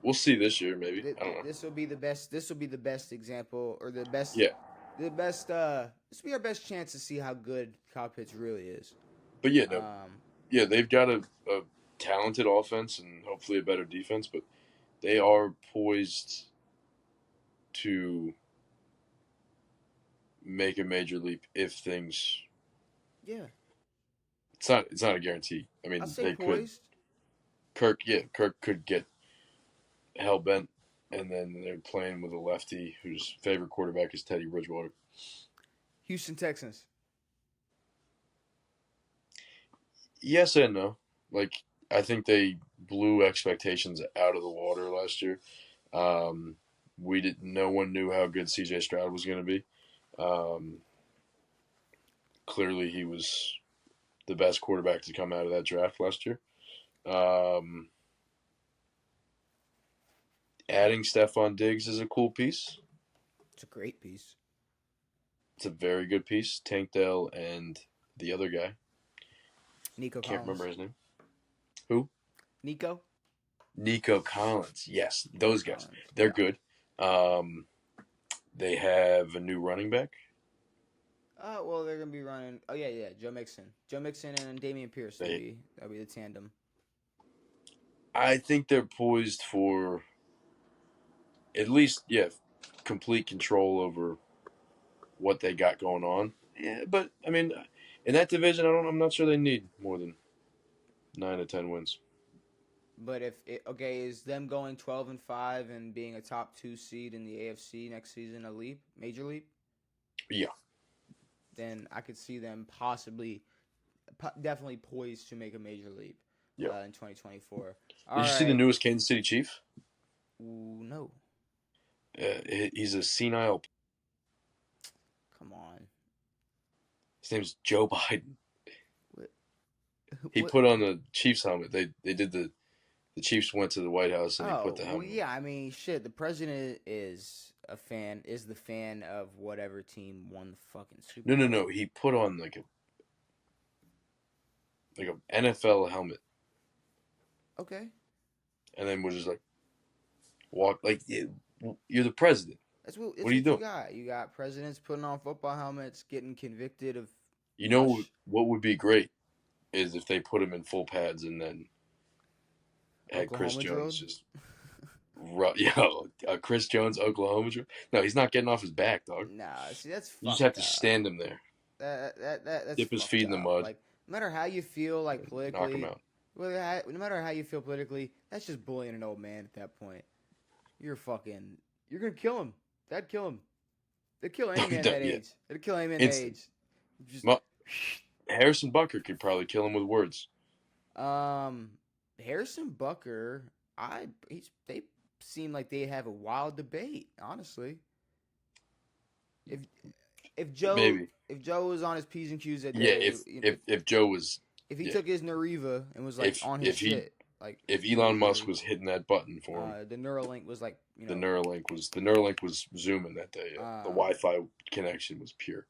we'll see this year, maybe. I don't know. This will be the best. This will be the best example, or the best. Yeah. The best. This will be our best chance to see how good Kyle Pitts really is. But yeah, no. Yeah, they've got a talented offense and hopefully a better defense, but they are poised to make a major leap if things. Yeah. It's not a guarantee. I mean, they poised. Kirk could get hell bent, and then they're playing with a lefty whose favorite quarterback is Teddy Bridgewater. Houston Texans. Yes and no. Like, I think they blew expectations out of the water last year. No one knew how good C.J. Stroud was going to be. Clearly, he was the best quarterback to come out of that draft last year. Adding Stephon Diggs is a cool piece. It's a great piece. It's a very good piece. Tank Dell and the other guy. Nico Can't Collins. remember his name. Who? Nico Collins. Yes, those guys. They're good. They have a new running back. Well, they're gonna be running. Oh yeah, Joe Mixon and Dameon Pierce. That'll be the tandem. I think they're poised for at least complete control over what they got going on. Yeah, but I mean, in that division, I'm not sure they need more than 9 to 10 wins. But is them going 12-5 and being a top 2 seed in the AFC next season a major leap? Yeah. Then I could see them definitely poised to make a major leap. In 2024. Did you see the newest Kansas City Chief? Ooh, no. He's a senile. Come on. His name's Joe Biden. What? He What? put on the Chiefs helmet. They did the Chiefs went to the White House and he put Oh, the well, helmet on. yeah. I mean, shit. The president is the fan of whatever team won the fucking Super No, Bowl. no. He put on like a NFL helmet, Okay, and then was just like walk like you're the president. What it's are you what you doing? got. You got presidents putting on football helmets, getting convicted of You know mush. what would be great is if they put him in full pads and then had Chris Oklahoma Jones drilled. just Chris Jones Oklahoma. No, he's not getting off his back, dog. Nah, see that's You just have fucked to up. stand him there, That's dip his fucked feet in the up. mud, Like no matter how you feel, like and knock him politically, out. no matter how you feel politically, that's just bullying an old man at that point. You're gonna kill him. That'd kill him. They'd kill any man that Yeah, age. They'd kill any man that instant. age. Just Well, Harrison Bucker could probably kill him with words. um, Harrison Bucker, they seem like they have a wild debate. Honestly, if if Joe Maybe. if Joe was on his p's and q's that Yeah, day, if Joe was, if he yeah, took his Nariva and was like if on his if he shit, like if Elon Musk majorly, was hitting that button for him, the Neuralink was like the Neuralink was zooming that day. Yeah, the um, Wi-Fi connection was pure.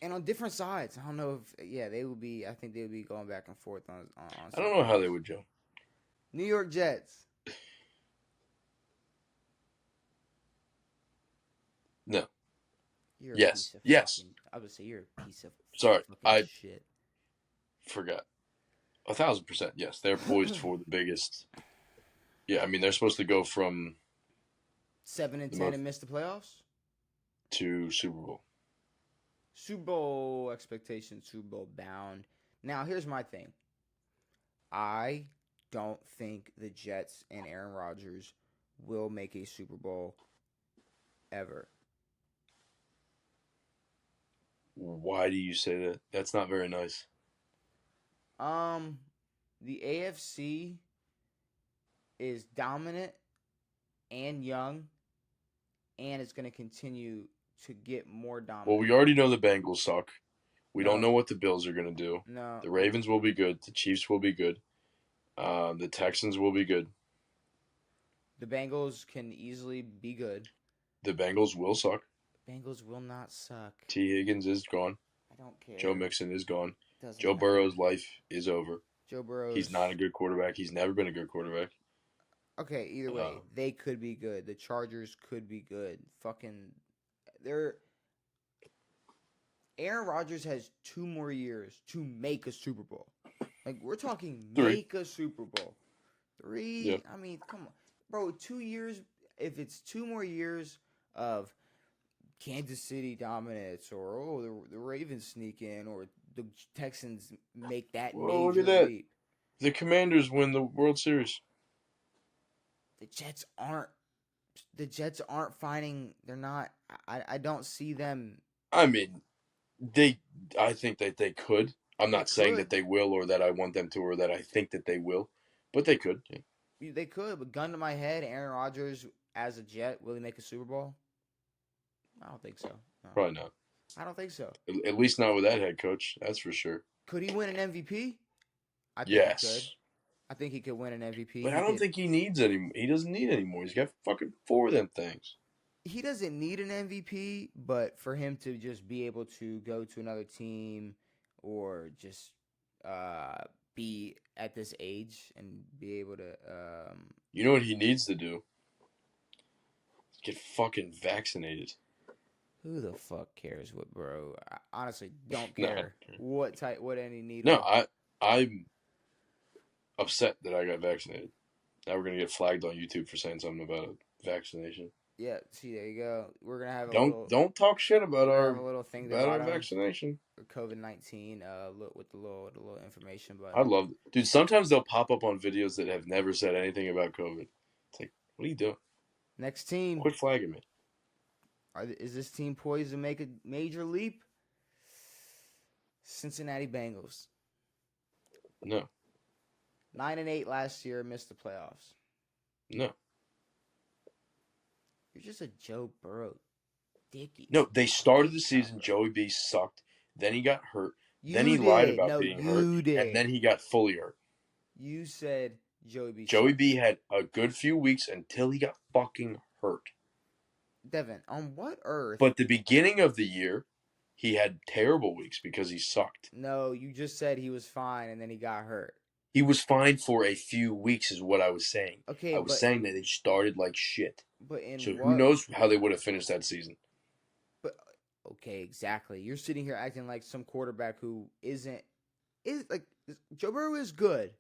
and on different sides. I don't know if they would be. I think they would be going back and forth on I some don't know how things. they would, Joe. New York Jets. No. You're a Yes. piece of Yes. fucking. I would say you're a piece of Sorry, fucking I shit. forgot. 1,000%. Yes, they're poised for the biggest. Yeah, I mean they're supposed to go from 7-10 most and miss the playoffs. to Super Bowl. Super Bowl expectations, Super Bowl bound. Now here's my thing. I don't think the Jets and Aaron Rodgers will make a Super Bowl ever. Why do you say that? That's not very nice. The AFC is dominant and young, and it's going to continue to get more dominant. Well, we already know the Bengals suck. We don't No. know what the Bills are going to do. No, The Ravens will be good. The Chiefs will be good. The Texans will be good. the Bengals can easily be good. The Bengals will suck. Bengals will not suck. T. Higgins is gone. I don't care. Joe Mixon is gone. Doesn't Joe matter. Burrow's life is over. Joe Burrow. He's not a good quarterback. He's never been a good quarterback. Okay, either way, they could be good. The Chargers could be good. Aaron Rodgers has 2 more years to make a Super Bowl. Like we're talking 3. make a Super Bowl. 3. Yeah. I mean, come on, bro. 2 years. If it's 2 more years of Kansas City dominance, or the Ravens sneak in, or the Texans make that Whoa, look major at that. leap. The Commanders win the World Series. The Jets aren't finding. They're not. I don't see them. I mean, I think that they could. I'm not saying that they will, or that I want them to, or that I think that they will, but they could. Yeah. They could, but gun to my head, Aaron Rodgers as a Jet, will he make a Super Bowl? I don't think so. No. Probably not. I don't think so. At least not with that head coach. That's for sure. Could he win an MVP? I think Yes. he could. I think he could win an MVP. But I don't think he needs any. He doesn't need any more. He's got fucking 4 of them things. He doesn't need an MVP, but for him to just be able to go to another team or just be at this age and be able to You know what he needs to do? Get fucking vaccinated. who the fuck cares what, bro? I honestly don't care what any needle. No, I'm upset that I got vaccinated. Now we're gonna get flagged on YouTube for saying something about a vaccination. Yeah, see, there you go. We're gonna have don't talk shit about our little thing about our vaccination. COVID-19 with the little information. But I love it. Dude, sometimes they'll pop up on videos that have never said anything about COVID. It's like, what are you doing? Next team. Quit flagging me. Is this team poised to make a major leap? Cincinnati Bengals. No. 9-8 last year, missed the playoffs. No. You're just a Joe Burrow dicky. No, they started the season. Joey B sucked. Then he got hurt. Then he You lied did. about No, being hurt, you and did. then he got fully hurt. You said Joey B Joey sucks. B had a good few weeks until he got fucking hurt. Devin, on what earth? But the beginning of the year, he had terrible weeks because he sucked. No, you just said he was fine and then he got hurt. He was fine for a few weeks, is what I was saying. Okay, I was saying that they started like shit. but in So who what? knows how they would have finished that season? But okay, exactly. You're sitting here acting like some quarterback who isn't is like Joe Burrow is good.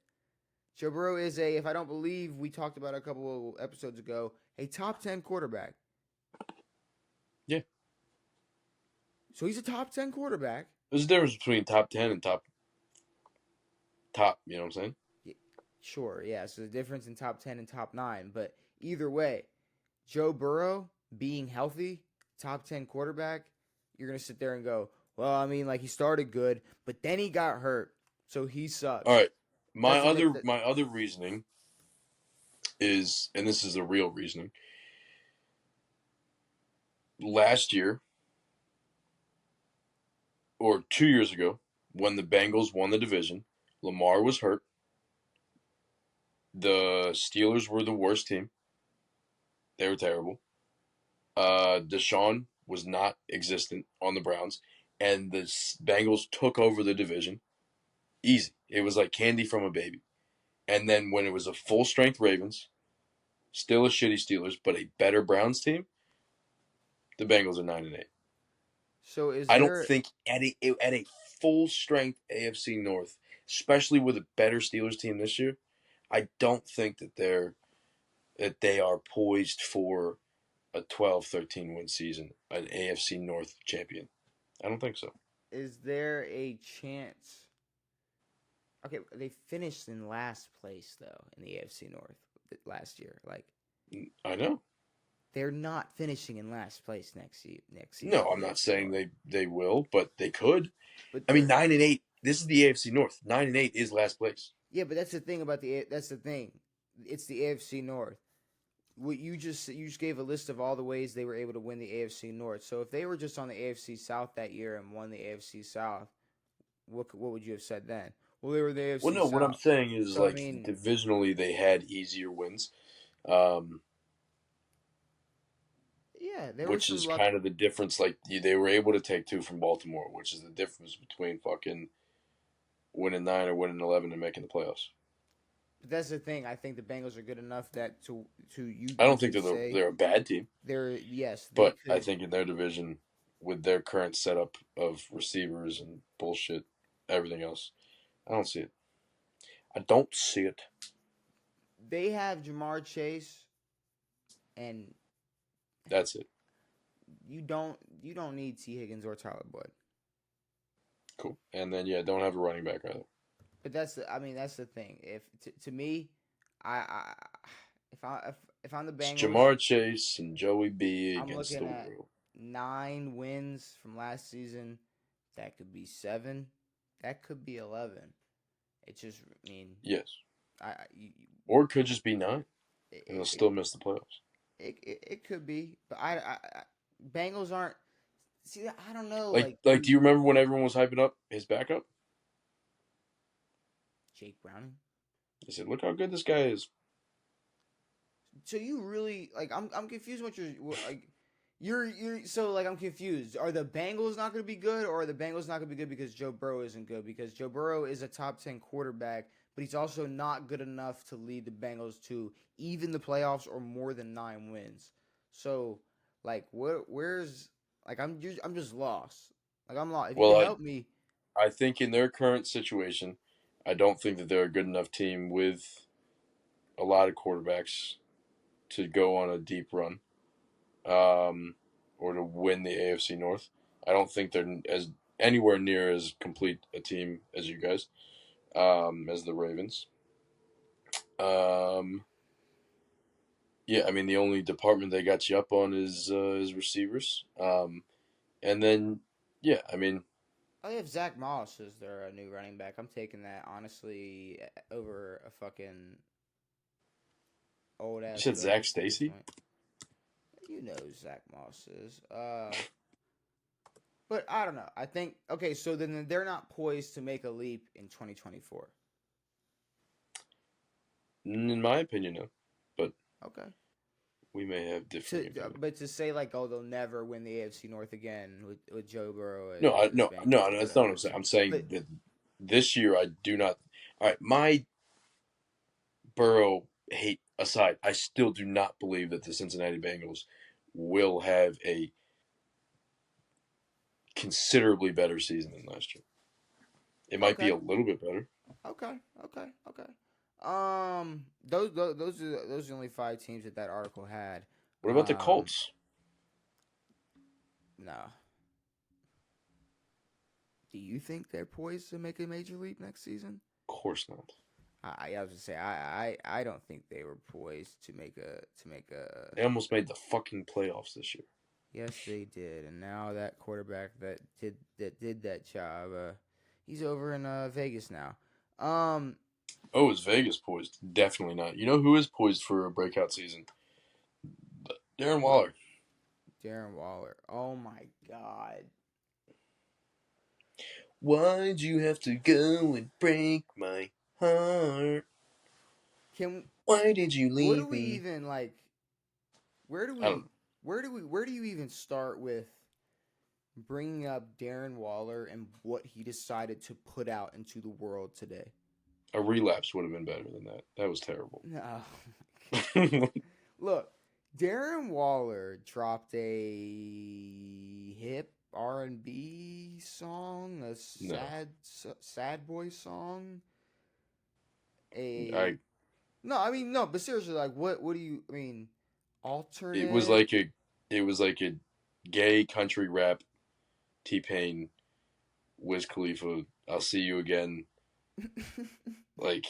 Joe Burrow is a, if I don't believe we talked about a couple of episodes ago, a top 10 quarterback. Yeah. So he's a top 10 quarterback. There's a difference between top 10 and top, you know what I'm saying? Yeah, sure, yeah. So the difference in top 10 and top 9. But either way, Joe Burrow being healthy, top 10 quarterback, you're going to sit there and go, well, I mean, like he started good, but then he got hurt. So he sucks. All right. My That's other reasoning is, and this is the real reasoning, last year or 2 years ago, when the Bengals won the division, Lamar was hurt. The Steelers were the worst team. They were terrible. Deshaun was not existent on the Browns, and the Bengals took over the division easy. It was like candy from a baby. And then when it was a full strength Ravens, still a shitty Steelers, but a better Browns team, the Bengals are 9-8. So is I don't there think at a full strength AFC North, especially with a better Steelers team this year, I don't think that they are poised for a 12-13 win season, an AFC North champion. I don't think so. is there a chance? Okay, they finished in last place though in the AFC North last year. Like I know. they're not finishing in last place next season. No, I'm not saying they will, but they could. But I mean, they're 9-8. This is the AFC North. 9-8 is last place. yeah, but that's the thing about that's the thing. It's the AFC North. What you just gave a list of all the ways they were able to win the AFC North. So if they were just on the AFC South that year and won the AFC South, what would you have said then? Well, they were the AFC Well, no, what I'm South. saying is So I like mean, divisionally they had easier wins, um, yeah, there was which some is luck. kind of the difference. Like they were able to take 2 from Baltimore, which is the difference between fucking winning 9 or winning 11 and making the playoffs. But that's the thing. I think the Bengals are good enough that I you don't think could say they're a bad team, they're yes they but I could. think in their division, with their current setup of receivers and bullshit, everything else, I don't see it. I don't see it. They have Jamar Chase, and That's it. you don't need T Higgins or Tyler Boyd. Cool. And then don't have a running back either. But that's the thing. If to me, I if I'm the It's Bengals, Jamar Chase and Joey B I'm against looking the at world. 9 wins from last season. That could be 7. That could be 11. It just, I mean, Yes. or it could just be 9, and they'll still miss the playoffs. It could be, but Bengals aren't. See, I don't know. Like, do you remember when everyone was hyping up his backup? Jake Browning. They said, "Look how good this guy is." So you really like? I'm confused. What you're so like I'm confused. Are the Bengals not going to be good, or are the Bengals not going to be good because Joe Burrow isn't good? Because Joe Burrow is a top 10 quarterback, but he's also not good enough to lead the Bengals to even the playoffs or more than 9 wins. So like where's like I'm just lost. Like I'm lost. If you Well, can help me, I think in their current situation, I don't think that they're a good enough team with a lot of quarterbacks to go on a deep run, or to win the AFC North. I don't think they're as anywhere near as complete a team as you guys, as the Ravens. Yeah, I mean the only department they got you up on is receivers, and then I mean I have Zach Moss as their new running back. I'm taking that honestly over a fucking old you ass said Zach Ravens team at this Stacy. point. You know who Zach Moss is. But I don't know. I think okay, so then they're not poised to make a leap in 2024. In my opinion, no. But Okay. we may have differing opinions. But to say like, oh, they'll never win the AFC North again with Joe Burrow No, and the Bengals or that's not what I'm whatever. saying. I'm saying But that this year I do not. All right, my Burrow hate aside, I still do not believe that the Cincinnati Bengals will have a considerably better season than last year. It might be okay, a little bit better. okay. Those are the only five teams that article had. What about the Um, Colts? no. Do you think they're poised to make a major leap next season? Of course not. I was to say I don't think they were poised to make a. They almost made the fucking playoffs this year. Yes, they did, and now that quarterback that did that job, he's over in Vegas now. Um, Oh, is Vegas poised? Definitely not. You know who is poised for a breakout season? Darren who? Waller. Darren Waller. Oh my God. Why'd you have to go and break my heart? Can Why did you what do leave we me? even like? Where do I don't we where do you even start with bringing up Darren Waller and what he decided to put out into the world today? know. A relapse would have been better than that. That was terrible. No. Look, Darren Waller dropped a hip R&B song, a No. sad boy song. A I no, I mean no, but seriously, like what do you I mean? it was Alternate. like a it was like a gay country rap T-Pain, Wiz Khalifa, I'll see you again, like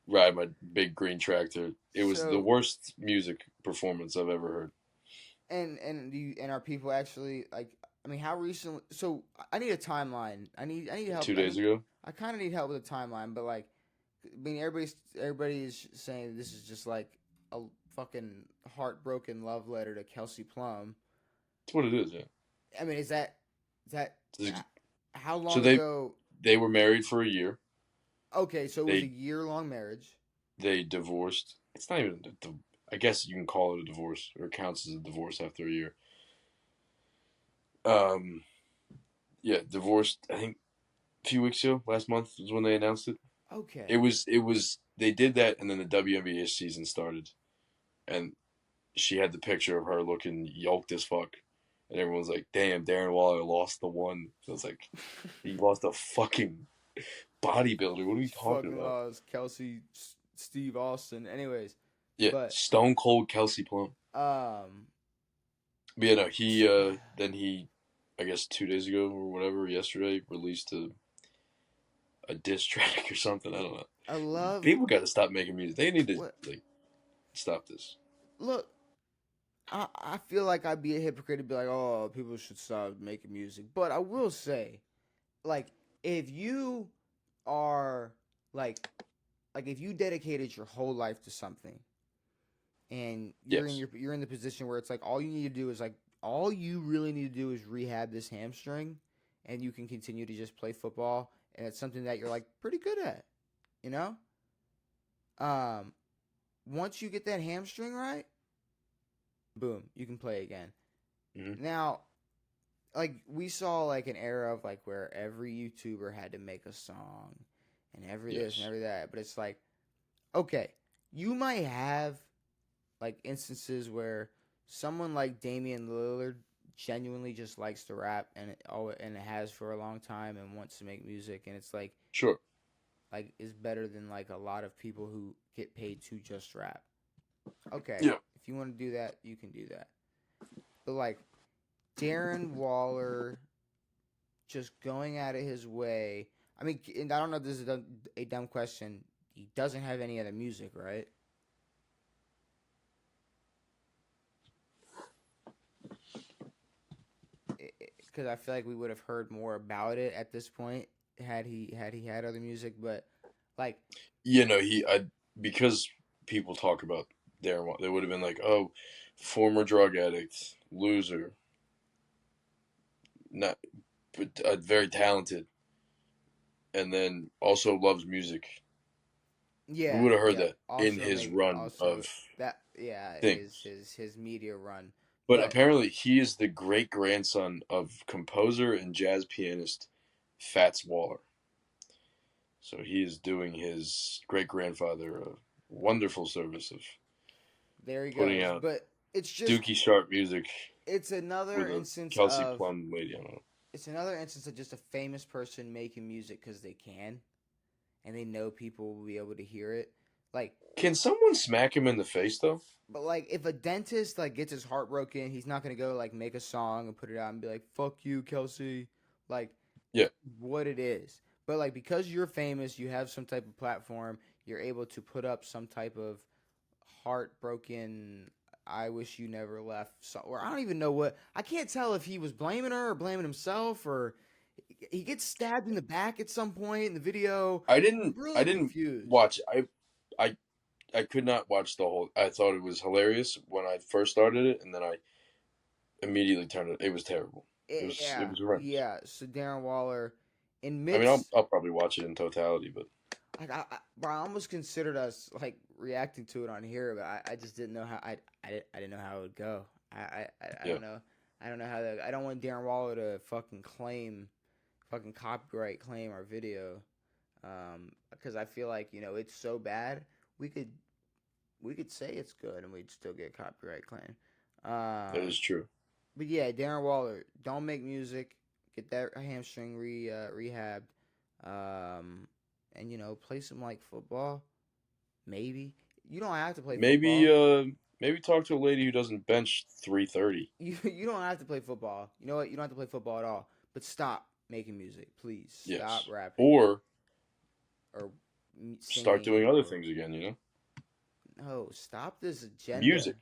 ride my big green tractor. It was the So worst music performance I've ever heard. and are people actually like? I mean, how recently? So I need a timeline. I need help. 2 days ago. I kind of need help with a timeline, but like, I mean, everybody is saying this is just like a fucking heartbroken love letter to Kelsey Plum. That's what it is, yeah. I mean, is that how So long ago? they were married for a year. Okay, so it was a They year-long marriage. they divorced. It's not even I guess you can call it a divorce or it counts as a divorce after a year. Um yeah, divorced I think a few weeks ago, last month was when they announced it. Okay, It was they did that and then the WNBA season started and she had the picture of her looking yoked as fuck. And everyone's like, damn, Darren Waller lost the one. So it's like, he lost a fucking bodybuilder. What are you talking fucking about? laws, Kelsey, Steve Austin. Anyways, Yeah, but Stone Cold Kelsey Plum. um, But yeah, no, then he, I guess 2 days ago or whatever, yesterday, released a diss track or something. I don't know. I love People got to stop making music. They need to, what. like, stop this. Look, I feel like I'd be a hypocrite to be like, oh, people should stop making music. But I will say, like, if you are like if you dedicated your whole life to something and Yes. you're in the position where it's like all you need to do is like all you really need to do is rehab this hamstring and you can continue to just play football and it's something that you're like pretty good at, you know? Um once you get that hamstring right, boom, you can play again. Mm-hmm. Now, like we saw like an era of like where every YouTuber had to make a song and every this and Yes. every that, but it's like okay, you might have like instances where someone like Damian Lillard genuinely just likes to rap and it has for a long time and wants to make music and it's Sure. like is better than like a lot of people who get paid to just rap. Okay, Yeah. if you want to do that, you can do that. But like Darren Waller just going out of his way. I mean, and I don't know if this is a dumb question. He doesn't have any other music, right? Because I feel like we would have heard more about it at this point had other music. But like, You know, because people talk about Darren Waller, they would have been like, oh, former drug addict, loser. Not but very talented, and then also loves music. We Yeah, would have heard yep. that in Also his make run also of that yeah, things. his media run. But But apparently, he is the great grandson of composer and jazz pianist Fats Waller. So he is doing his great grandfather a wonderful service of there he putting goes. out But it's just dookie sharp music it's another with a instance Kelsey of Plum lady. I don't know. just a famous person making music because they can and they know people will be able to hear it. Like, Can someone smack him in the face though? but like if a dentist like gets his heart broken, he's not gonna go like make a song and put it out and be like "fuck you, Kelsey," like Yeah, what it is. But like because you're famous, you have some type of platform, you're able to put up some type of heartbroken. I wish you never left. So, or I don't even know what. I can't tell if he was blaming her or blaming himself or he gets stabbed in the back at some point in the video. I I'm didn't. I really didn't confused. watch. I. I could not watch the whole. I thought it was hilarious when I first started it, and then I immediately turned it. It was terrible. It was. It Yeah, was horrendous. yeah. So Darren Waller I mean, admits I'll probably watch it in totality, but like bro, I almost considered us like reacting to it on here, but I just didn't know how I didn't know how it would go. I yeah, don't know. I don't know how that. I don't want Darren Waller to fucking copyright claim our video, because I feel like it's so bad we could say it's good and we'd still get copyright claim. that is true. But yeah, Darren Waller, don't make music. Get that hamstring rehabbed. Um, and play some like football. Maybe you don't have to play Maybe football. maybe talk to a lady who doesn't bench 330. You don't have to play football. You know what? You don't have to play football at all. But stop making music, please. Stop Yes, rapping or or start doing singing other or things again. You know, no. Stop this agenda. music,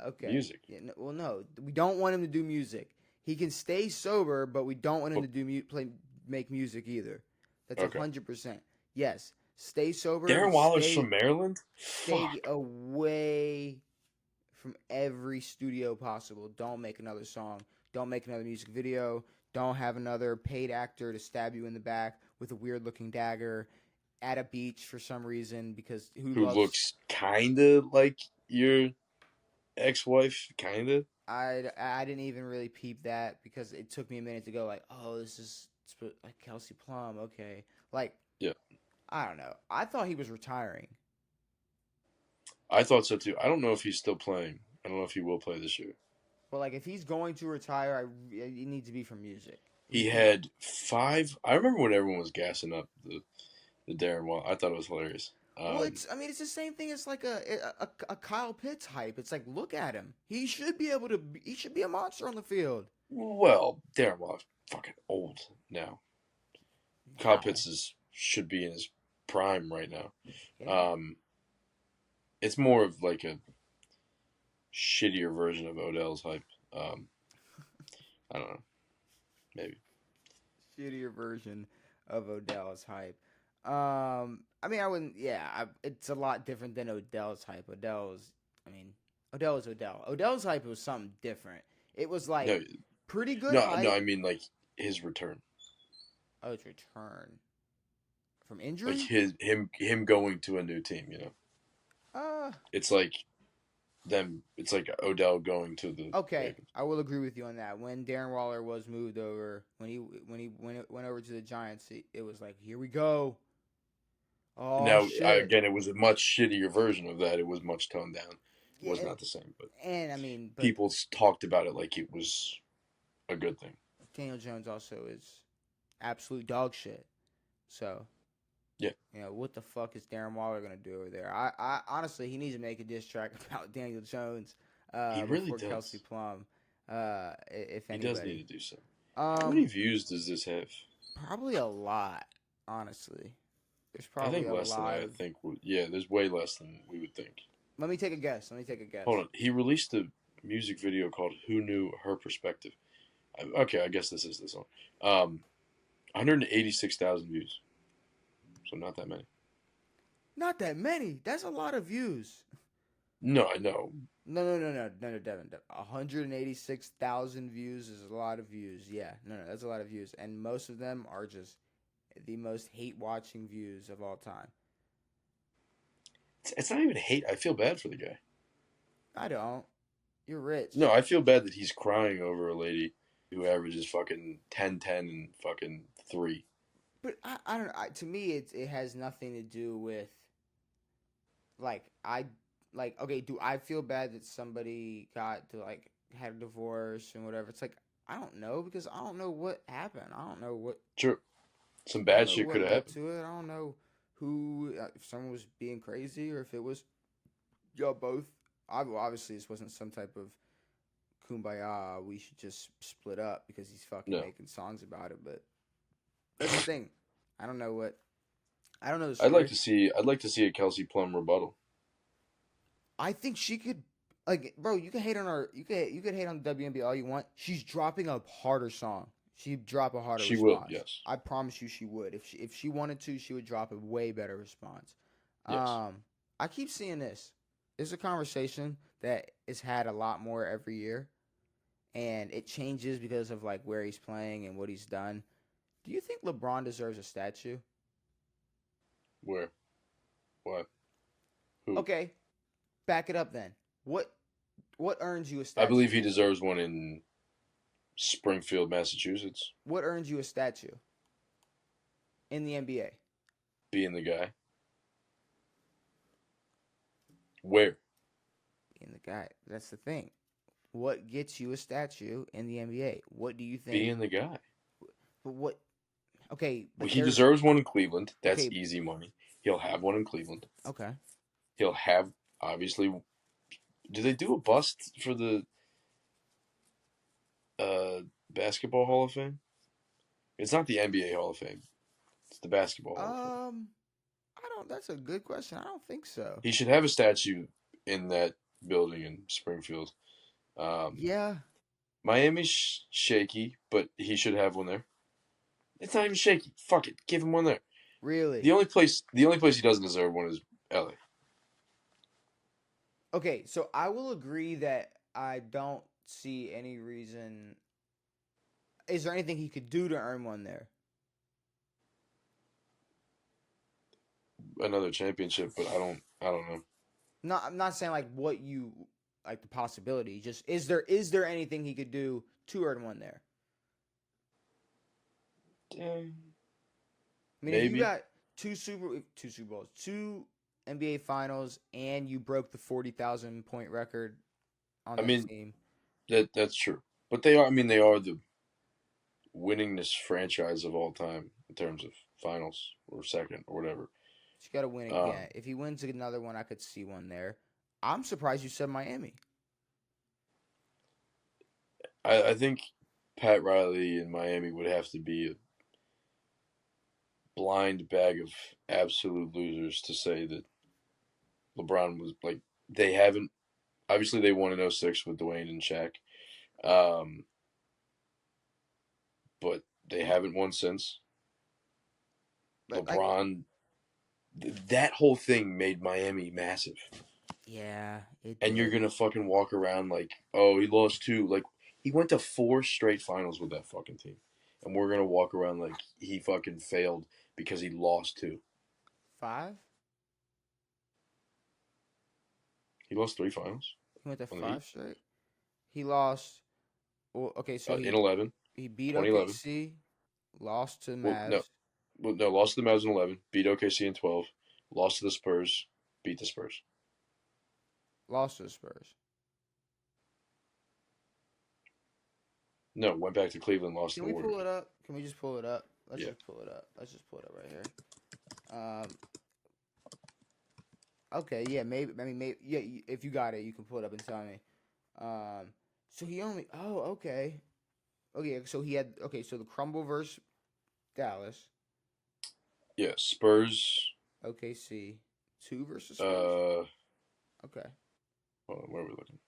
Okay. music. Yeah, no, well, no, we don't want him to do music. He can stay sober, but we don't want him Oh, to make music either. That's okay. 100%. Yes, stay sober, Darren but Waller's from Maryland. stay Fuck. away from every studio possible. Don't make another song. Don't make another music video. Don't have another paid actor to stab you in the back with a weird looking dagger at a beach for some reason because who Who loves looks kinda like your ex-wife? Kinda. I didn't even really peep that because it took me a minute to go like, oh, this is like Kelsey Plum, okay. Like, Yeah, I don't know. I thought he was retiring. I thought so too. I don't know if he's still playing. I don't know if he will play this year. But like, if he's going to retire, it needs to be from music. He had 5. I remember when everyone was gassing up the Darren Waller. I thought it was hilarious. Well, I mean, it's the same thing as like a Kyle Pitts hype. It's like, look at him. He should be able to. He should be a monster on the field. Well, Darren Waller's fucking old now. Kyle Now, Pitts should be in his prime right now. yeah, Um, it's more of like a shittier version of Odell's hype. Um, I don't know. Maybe. shittier version of Odell's hype. I mean, I wouldn't. Yeah, it's a lot different than Odell's hype. I mean, Odell is Odell. Odell's hype was something different. It was like No, pretty good no. hype. I mean like his return, Oh, it's return from like injury. him going to a new team. You know, Uh, it's like them. It's like Odell going to the okay, Ravens. I will agree with you on that. When Darren Waller was moved over, went over to the Giants, it was like, here we go. Oh Now, shit. again, it was a much shittier version of that. It was much toned down. It Yeah, was not the same, but and I mean, but people talked about it like it was a good thing. Daniel Jones also is absolute dog shit. So, Yeah, what the fuck is Darren Waller gonna do over there? I honestly, he needs to make a diss track about Daniel Jones, he really before Kelsey does. Plum, if He does need anybody. to do so. How many Um, views does this have? Probably a lot. Honestly, there's I probably think a less than lot I of. think. Yeah, there's way less than we would think. Let me take a guess. Let me take a Hold guess. on. He released a music video called "Who Knew Her Perspective." Okay, I guess this is the song. 186,000 views, so not that many. Not that many. That's a lot of views. No, I know. No, Devin. 186,000 views is a lot of views. Yeah, no, that's a lot of views, and most of them are just the most hate-watching views of all time. It's not even hate. I feel bad for the guy. I don't. You're No, rich. I feel bad that he's crying over a lady who averages fucking 10, 10, and fucking 3. But I don't know. To me, it has nothing to do with like okay. Do I feel bad that somebody got to like had a divorce and whatever? It's like I don't know because I don't know what happened. I don't know what Sure, some I don't bad know shit could what have led happened. to it. I don't know who if someone was being crazy or if it was y'all both. Obviously, this wasn't some type of kumbaya. We should just split up because he's fucking No, making songs about it. But that's the thing. I don't know what. I don't know the I'd like story. to see. I'd like to see a Kelsey Plum rebuttal. I think she could, like, bro. You can hate on her. You could hate on WNBA all you want. She's dropping a harder song. She'd drop a harder She will. response. Yes. I promise you, she would. If she wanted to, she would drop a way better response. Yes. Um, I keep seeing this. It's a conversation that is had a lot more every year, and it changes because of like where he's playing and what he's done. Do you think LeBron deserves a statue? Where? What? Who? Okay, back it up then. What earns you a I believe statue? he deserves one in Springfield, Massachusetts. What earns you a statue in the NBA? Being the guy. Where? Being the guy. That's the thing. What gets you a statue in the NBA? What do you think? Being the guy. But what? Okay, Well, but he there's deserves one in Cleveland. That's okay, easy money. He'll have one in Cleveland. okay. He'll have obviously. Do they do a bust for the uh, basketball Hall of Fame? It's not the NBA Hall of Fame. It's the basketball Hall of Fame. I don't. That's a good question. I don't think so. He should have a statue in that building in Springfield. Um, Yeah, Miami's shaky, but he should have one there. It's not even shaky. Fuck it, give him one there. really. The only place he doesn't deserve one is LA. Okay, so I will agree that I don't see any reason. Is there anything he could do to earn one there? Another championship, but I don't know. No, I'm not saying like what you like the possibility. Just is there anything he could do to earn one there? I mean, if you Maybe. got two Super Bowls, two NBA Finals, and you broke the 40,000 point record on I that mean team, that's true, but they are. I mean they are the winningest franchise of all time in terms of finals or second or whatever. you got to win Um, again. If he wins another one, I could see one there. I'm surprised you said Miami. I think Pat Riley in Miami would have to be a blind bag of absolute losers to say that LeBron was like they haven't. Obviously, they won in '06 with Dwayne and Shaq, um, but they haven't won since. But like, LeBron, that whole thing made Miami massive. yeah, it And you're did. gonna fucking walk around like, oh, he lost two. Like he went to 4 straight finals with that fucking team, and we're gonna walk around like he fucking failed because he lost two. Five. He lost 3 finals He went to on the Heat five straight. He lost. Well, okay, so in he 11, he beat 2011. OKC, lost to Well, no, Mavs, lost to the Mavs in 11, beat OKC in 12, lost to the Spurs, beat the Spurs. lost to the Spurs. No, went back to Cleveland, lost to Can the we Warriors. pull it up? Can we just pull it up? Let's Yeah, just pull it up. Let's just pull it up right here. Okay, yeah, maybe. I mean, maybe. Yeah, if you got it, you can pull it up and tell me. So he only. Oh, okay. Okay, so he had. Okay, so the crumble versus Dallas. yeah. Spurs. OKC, two versus Spurs. Uh, Okay, hold on, where are we looking?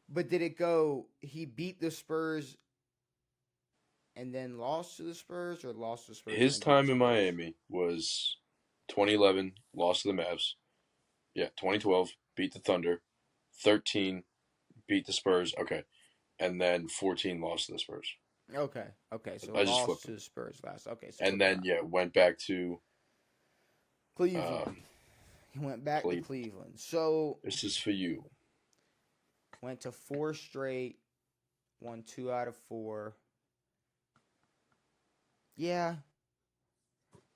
but did it go? He beat the Spurs and then lost to the Spurs, or lost to the Spurs and His then beat the time in Spurs? Miami was 2011, lost to the Mavs. Yeah, 2012, beat the Thunder. 13 beat the Spurs. Okay. And then 14 lost to the Spurs. Okay. So I just lost flipped to them. the Spurs last. Okay, so And flip then, around. yeah, went back to Cleveland. He went back to Cleveland. Cleveland. So This is for you. went to 4 straight, won 2 out of 4. Yeah.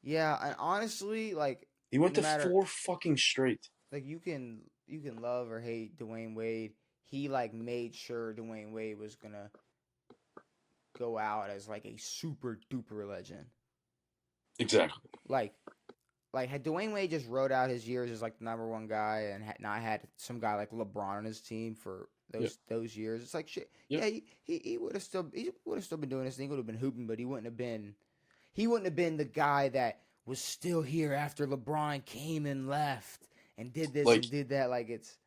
Yeah, and honestly, like He went no to matter 4 fucking straight. like you can love or hate Dwayne Wade. He like made sure Dwayne Wade was gonna go out as like a super duper legend. Exactly. Like had Dwayne Wade just rode out his years as like the number one guy and not had some guy like LeBron on his team for Yep. those years, it's like shit. Yep. Yeah, he would have still been doing his thing. He would have been hooping, but he wouldn't have been the guy that was still here after LeBron came and left and did this Like, and did that. Like it's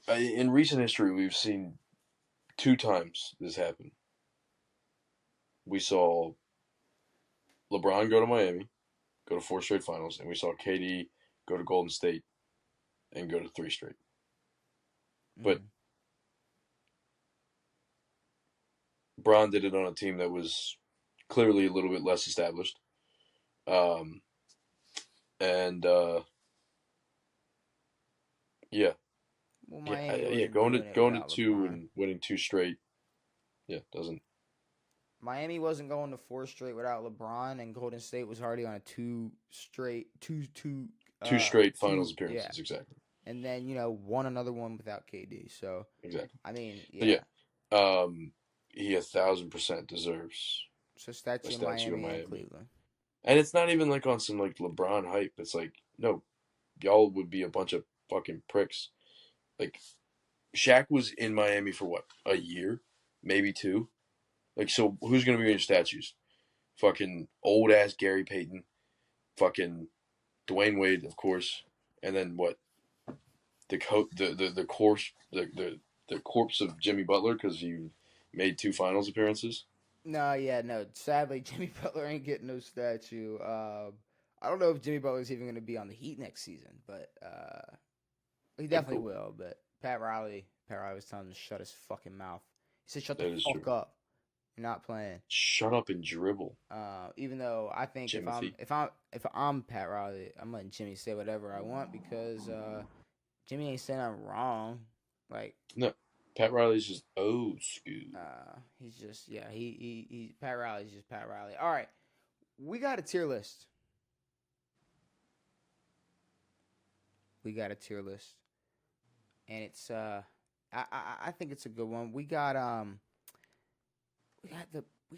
in recent history, we've seen 2 times this happen. We saw LeBron go to Miami, go to 4 straight finals, and we saw KD go to Golden State and go to 3 straight. But Bron did it on a team that was clearly a little bit less established. And yeah, well, yeah, Miami yeah. wasn't Going doing it to without 2 LeBron. and winning 2 straight, yeah, doesn't. Miami wasn't going to 4 straight without LeBron, and Golden State was already on a 2 straight 2 straight finals two appearances, exactly. and then won another one without KD. So Exactly. I mean, But yeah. He 1,000% deserves So a statue of statue in Miami and Miami. Cleveland. And it's not even like on some like LeBron hype. It's like, no, y'all would be a bunch of fucking pricks. Like, Shaq was in Miami for what, a year, maybe 2. Like, so who's gonna be in your statues? Fucking old ass Gary Payton, fucking Dwayne Wade, of course, and then what? The corpse of Jimmy Butler because he made 2 finals appearances. No. Sadly, Jimmy Butler ain't getting no statue. I don't know if Jimmy Butler's even going to be on the Heat next season, but he definitely will. But Pat Riley was telling him to shut his fucking mouth. He said, "Shut the fuck up. You're not playing." Shut up and dribble. Even though I think Jimothy. if I'm Pat Riley, I'm letting Jimmy say whatever I want because Jimmy ain't saying nothing wrong. Like No, Pat Riley's just old school. he's just he Pat Riley's just Pat Riley. All right, we got a tier list. And it's I think it's a good one. We got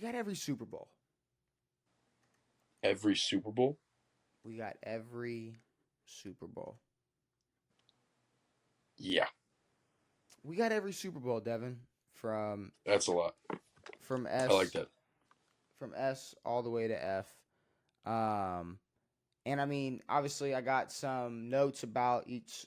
every Super Bowl. Every Super Bowl? We got every Super Bowl. Yeah. We got every Super Bowl, Devin. That's a lot. From S. I like that. From S all the way to F. And I mean, obviously, I got some notes about each,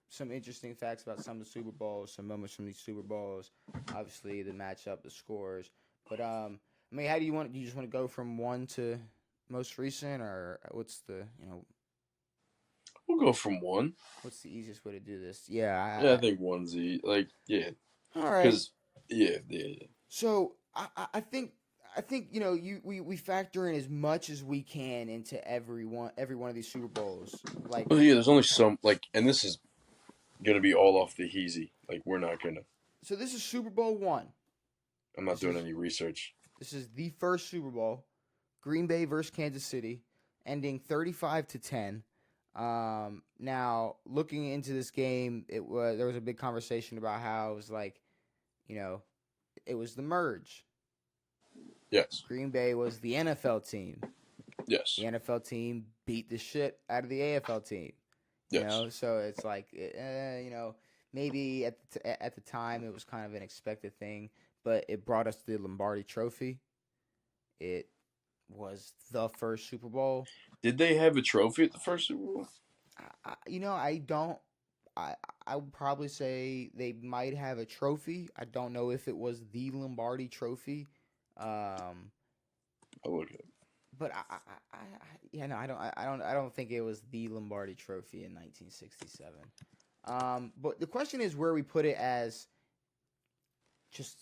some interesting facts about some of the Super Bowls, some moments from these Super Bowls. Obviously, the matchup, the scores. But I mean, how do you just want to go from one to most recent, or what's the We'll go from 1. what's the easiest way to do this? Yeah, I think 1's yeah. All right. Because yeah. So I think we factor in as much as we can into every one of these Super Bowls. Like, Well, yeah, there's only some and this is gonna be all off the heezy. Like, we're not gonna. so this is Super Bowl 1. I'm not doing any research. This is the first Super Bowl, Green Bay versus Kansas City, ending 35-10. Now looking into this game, there was a big conversation about how it was like, it was the merge. Yes. Green Bay was the NFL team. Yes. The NFL team beat the shit out of the AFL team. Yes. So it's like, maybe at the time it was kind of an expected thing, but it brought us the Lombardi Trophy. It was the first Super Bowl. Did they have a trophy at the first Super Bowl? I don't. I would probably say they might have a trophy. I don't know if it was the Lombardi Trophy. I'll look at it. But I don't think it was the Lombardi Trophy in 1967. But the question is where we put it as just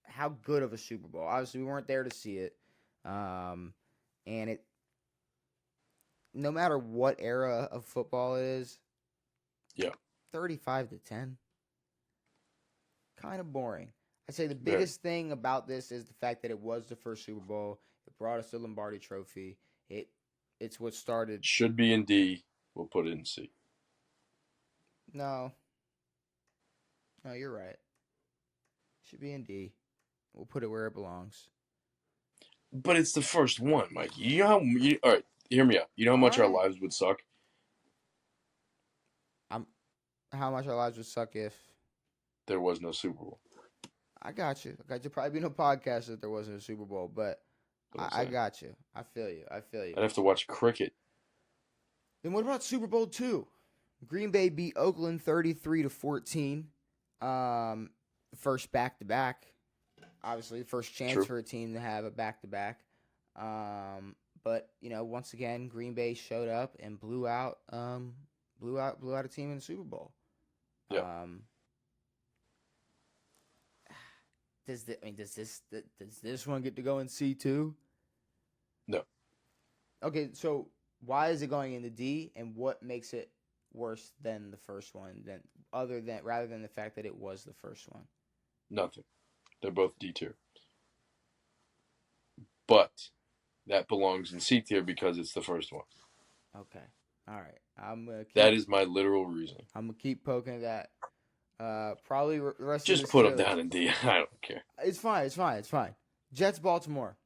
how good of a Super Bowl. Obviously, we weren't there to see it, and it no matter what era of football it is, Yeah. 35-10, kind of boring. I'd say the Very. biggest thing about this is the fact that it was the first Super Bowl. It brought us the Lombardi Trophy. It's what started. Should be in D. We'll put it in C. No, you're right. Should be in D. We'll put it where it belongs. But it's the first one, Mike. You know how? All right, hear me out. You know how much our lives would suck? How much our lives would suck if there was no Super Bowl. I got you. There'd probably be no podcast if there wasn't a Super Bowl, but I got you. I feel you. I'd have to watch cricket. Then what about Super Bowl II? Green Bay beat Oakland 33-14. First back-to-back. Obviously, first chance for a team to have a back-to-back. But once again, Green Bay showed up and blew out a team in the Super Bowl. Yeah. Does this one get to go in C2? No. Okay, so why is it going into D, and what makes it worse than the first one? Rather than the fact that it was the first one? Nothing. They're both D tier. But that belongs in C tier because it's the first one. Okay. All right. That is my literal reason. I'm gonna keep poking that. Probably the rest Just of this put them down in D. I don't care. It's fine. Jets Baltimore.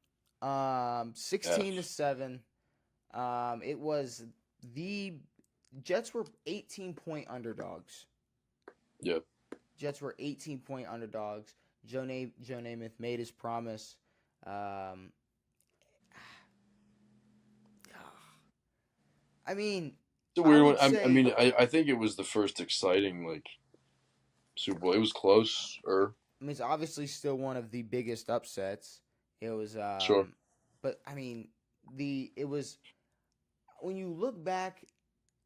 16-7. It was the Jets were 18-point underdogs. Yep. Jets were 18-point underdogs. Joe Namath made his promise. I mean, it's a weird one. I think it was the first exciting Super Bowl. It was close. I mean, it's obviously still one of the biggest upsets. It was sure. But I mean, it was when you look back.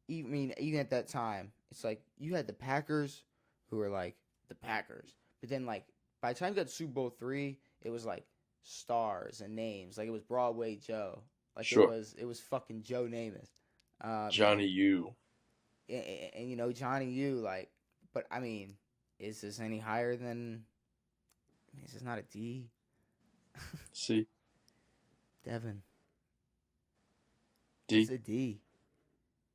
Even at that time, it's like you had the Packers, who were like the Packers, but then by the time you got to Super Bowl III, it was like stars and names. Like it was Broadway Joe. Sure. It was fucking Joe Namath. Johnny U. And Johnny U. But I mean, is this any higher than? Is this not a D? C. Devin. D. It's a D.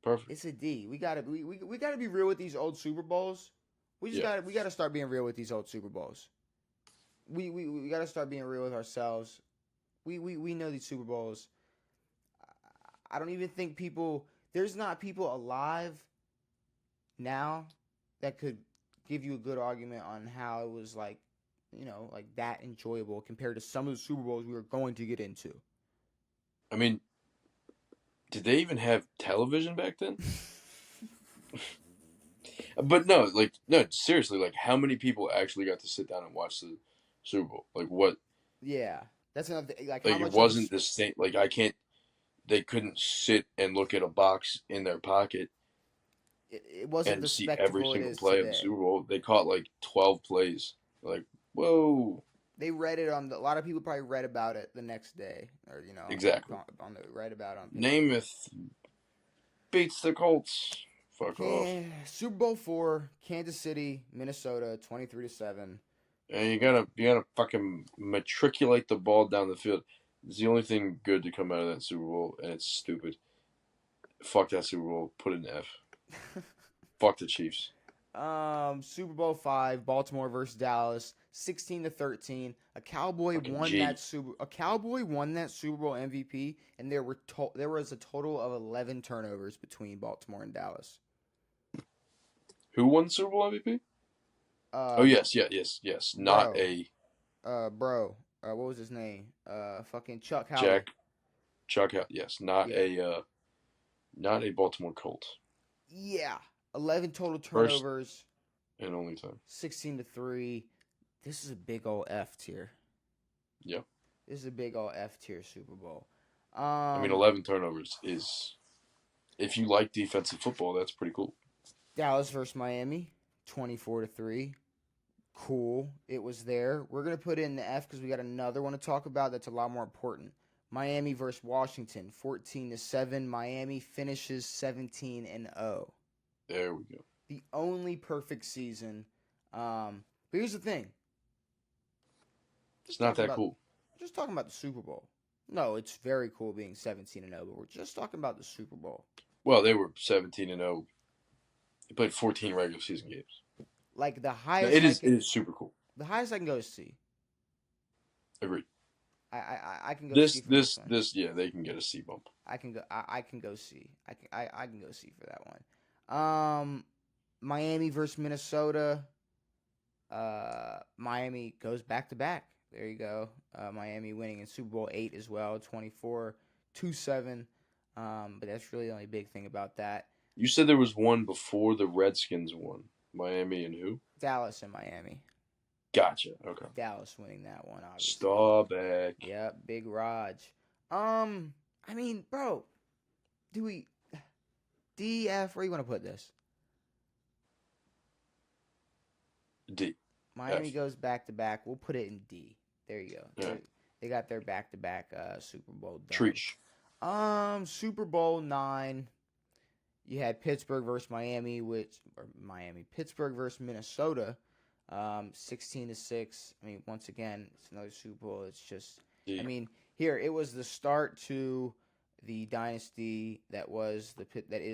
Perfect. It's a D. We gotta be real with these old Super Bowls. We gotta start being real with these old Super Bowls. We gotta start being real with ourselves. We know these Super Bowls. I don't even think there's not people alive now that could give you a good argument on how it was that enjoyable compared to some of the Super Bowls we were going to get into. I mean, did they even have television back then? But no, seriously, how many people actually got to sit down and watch the Super Bowl? What? Yeah, that's another thing. How much it wasn't the same. They couldn't sit and look at a box in their pocket. It wasn't and the see spectacle every single it is play today. of the Super Bowl. They caught 12 plays. Whoa. They read it a lot of people probably read about it the next day, or exactly read about it on Namath beats the Colts. Fuck off. Super Bowl IV, Kansas City, Minnesota, 23-7. And you gotta fucking matriculate the ball down the field. It's the only thing good to come out of that Super Bowl, and it's stupid. Fuck that Super Bowl. Put it in F. Fuck the Chiefs. Super Bowl V, Baltimore versus Dallas, 16-13. A Cowboy won that Super Bowl MVP, and there was a total of 11 turnovers between Baltimore and Dallas. Who won the Super Bowl MVP? Yes. Not what was his name? Fucking Chuck Howley. Chuck Howley. Yes, not a Baltimore Colt. Yeah. 11 total turnovers. First and only time. 16-3. This is a big old F tier. Yep. This is a big old F tier Super Bowl. 11 turnovers is, if you like defensive football, that's pretty cool. Dallas versus Miami, 24-3. Cool. It was there. We're going to put it in the F because we got another one to talk about that's a lot more important. Miami versus Washington, 14-7. Miami finishes 17-0. There we go. The only perfect season. But here's the thing. It's not that cool. Just talking about the Super Bowl. No, it's very cool being 17-0, but we're just talking about the Super Bowl. Well, they were 17-0. They played 14 regular season games. Like the No, highest. it is super cool. The highest I can go is C. Agreed. I can go This C for this one. this yeah, they can get a C bump. I can go C. I can go C for that one. Miami versus Minnesota. Miami goes back to back. There you go. Miami winning in Super Bowl 8 as well, 24-7. But that's really the only big thing about that. You said there was one before the Redskins won. Miami and who? Dallas and Miami. Gotcha. Okay. Dallas winning that one, obviously. Staubach. Yep, Big Raj. I mean, bro, do we D, F, where you want to put this? D. Miami F. goes back to back. We'll put it in D. There you go. Yeah. They got their back to back Super Bowl done. Treach. Super Bowl 9. You had Pittsburgh versus Miami, Pittsburgh versus Minnesota, 16-6. I mean, once again, it's another Super Bowl. It's just, D. I mean, here it was the start to the dynasty that is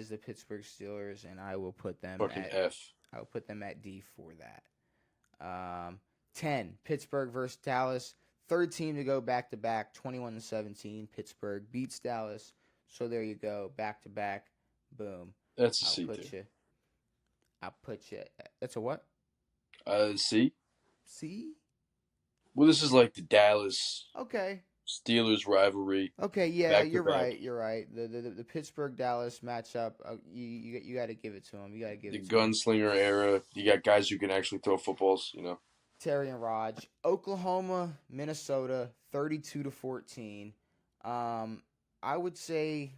the Pittsburgh Steelers, and I will put them Fucking at F. I will put them at D for that. 10 Pittsburgh versus Dallas. Third team to go back to back, 21-17. Pittsburgh beats Dallas, so there you go, back to back. Boom. That's a C tier. I'll put you. That's a what? C. C? Well, this is like the Dallas Okay. Steelers rivalry. Okay, yeah, back to you're back. right. You're right. The Pittsburgh Dallas matchup. You got to give it to him. You got to give The it to him. gunslinger era. You got guys who can actually throw footballs. You know. Terry and Raj. Oklahoma, Minnesota, 32-14. I would say.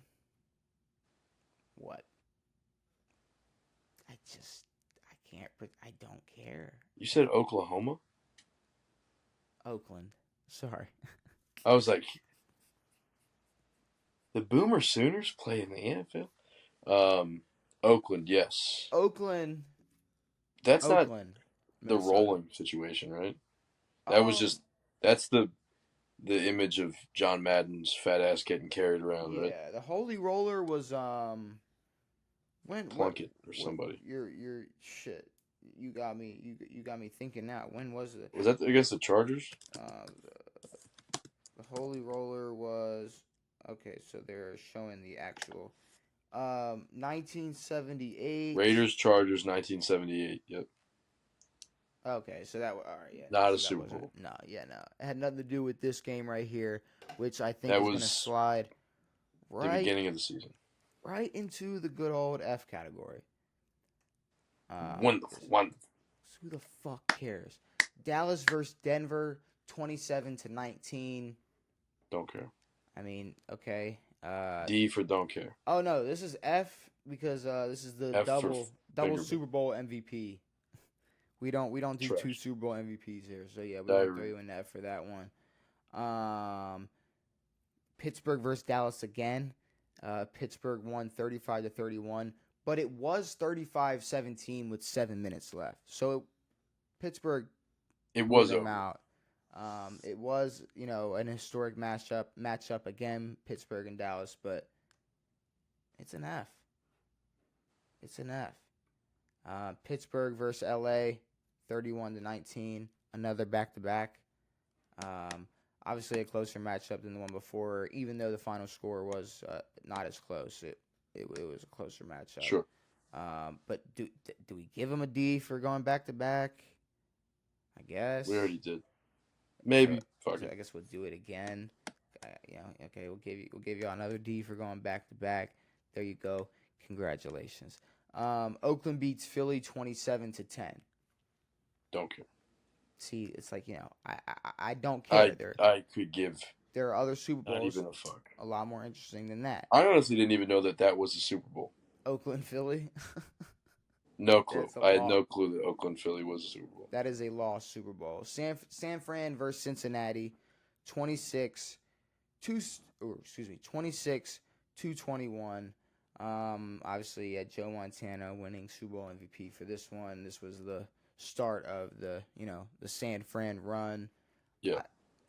What? I can't. I don't care. You said Oklahoma? Oakland. Sorry. I was like, the Boomer Sooners play in the NFL? Oakland, yes. Oakland. That's Oakland, not the Minnesota. rolling situation, right? That was just, that's the image of John Madden's fat ass getting carried around, right? Yeah, the Holy Roller was Plunkett or somebody. Your shit. You got me. You got me thinking now. When was it? Was that against the Chargers? The Holy Roller was okay. So they're showing the actual 1978 Raiders, Chargers, 1978. Yep. Okay, so that all right. Yeah, Not so a Super Bowl. No, yeah, no. It had nothing to do with this game right here, which I think That is going to was slide the beginning of the season. right into the good old F category. Wonderful. Who the fuck cares? Dallas versus Denver, 27-19. Don't care. I mean, okay. D for don't care. Oh no, this is F because this is the F double Super Bowl MVP. We don't do Trash. 2 Super Bowl MVPs here, so yeah, we're gonna throw you in that for that one. Pittsburgh versus Dallas again. Pittsburgh won 35-31, but it was 35-17 with 7 minutes left. So Pittsburgh It was blew them over. out. It was, an historic matchup again, Pittsburgh and Dallas, but it's an F. It's an F. Pittsburgh versus LA, 31-19, another back-to-back. Obviously a closer matchup than the one before, even though the final score was not as close. It was a closer matchup. Sure. But do we give him a D for going back-to-back? I guess. We already did. Maybe. Fuck So it. I guess we'll do it again. Okay, we'll give you another D for going back-to-back. There you go. Congratulations. Oakland beats Philly 27-10. Don't care. See, it's like, I don't care. I could give There are other Super not Bowls even a fuck. a lot more interesting than that. I honestly didn't even know that was a Super Bowl. Oakland, Philly. No clue. That's a I had law. no clue that Oakland Philly was a Super Bowl. That is a lost Super Bowl. San Fran versus Cincinnati, 26 two. Or excuse me, 26-21. Obviously, Joe Montana winning Super Bowl MVP for this one. This was the start of the San Fran run. Yeah,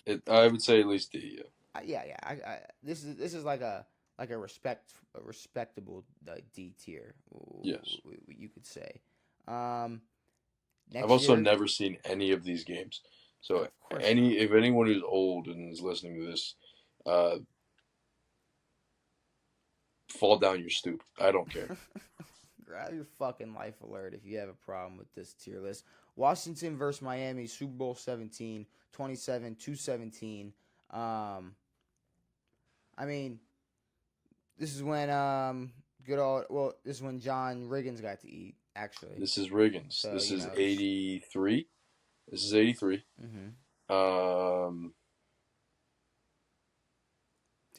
I, I would say at least D. Yeah. yeah. This is like a respectable D tier. Yes. You could say. Um, I've Next also year, never seen any of these games. So of course not. if anyone who's old and is listening to this, uh, fall down your stoop. I don't care. Grab your fucking life alert if you have a problem with this tier list. Washington versus Miami, Super Bowl 17, 27-17. I mean, this is when this is when John Riggins got to eat, actually. This is Riggins. So, This is 83. This is 83. Mm-hmm.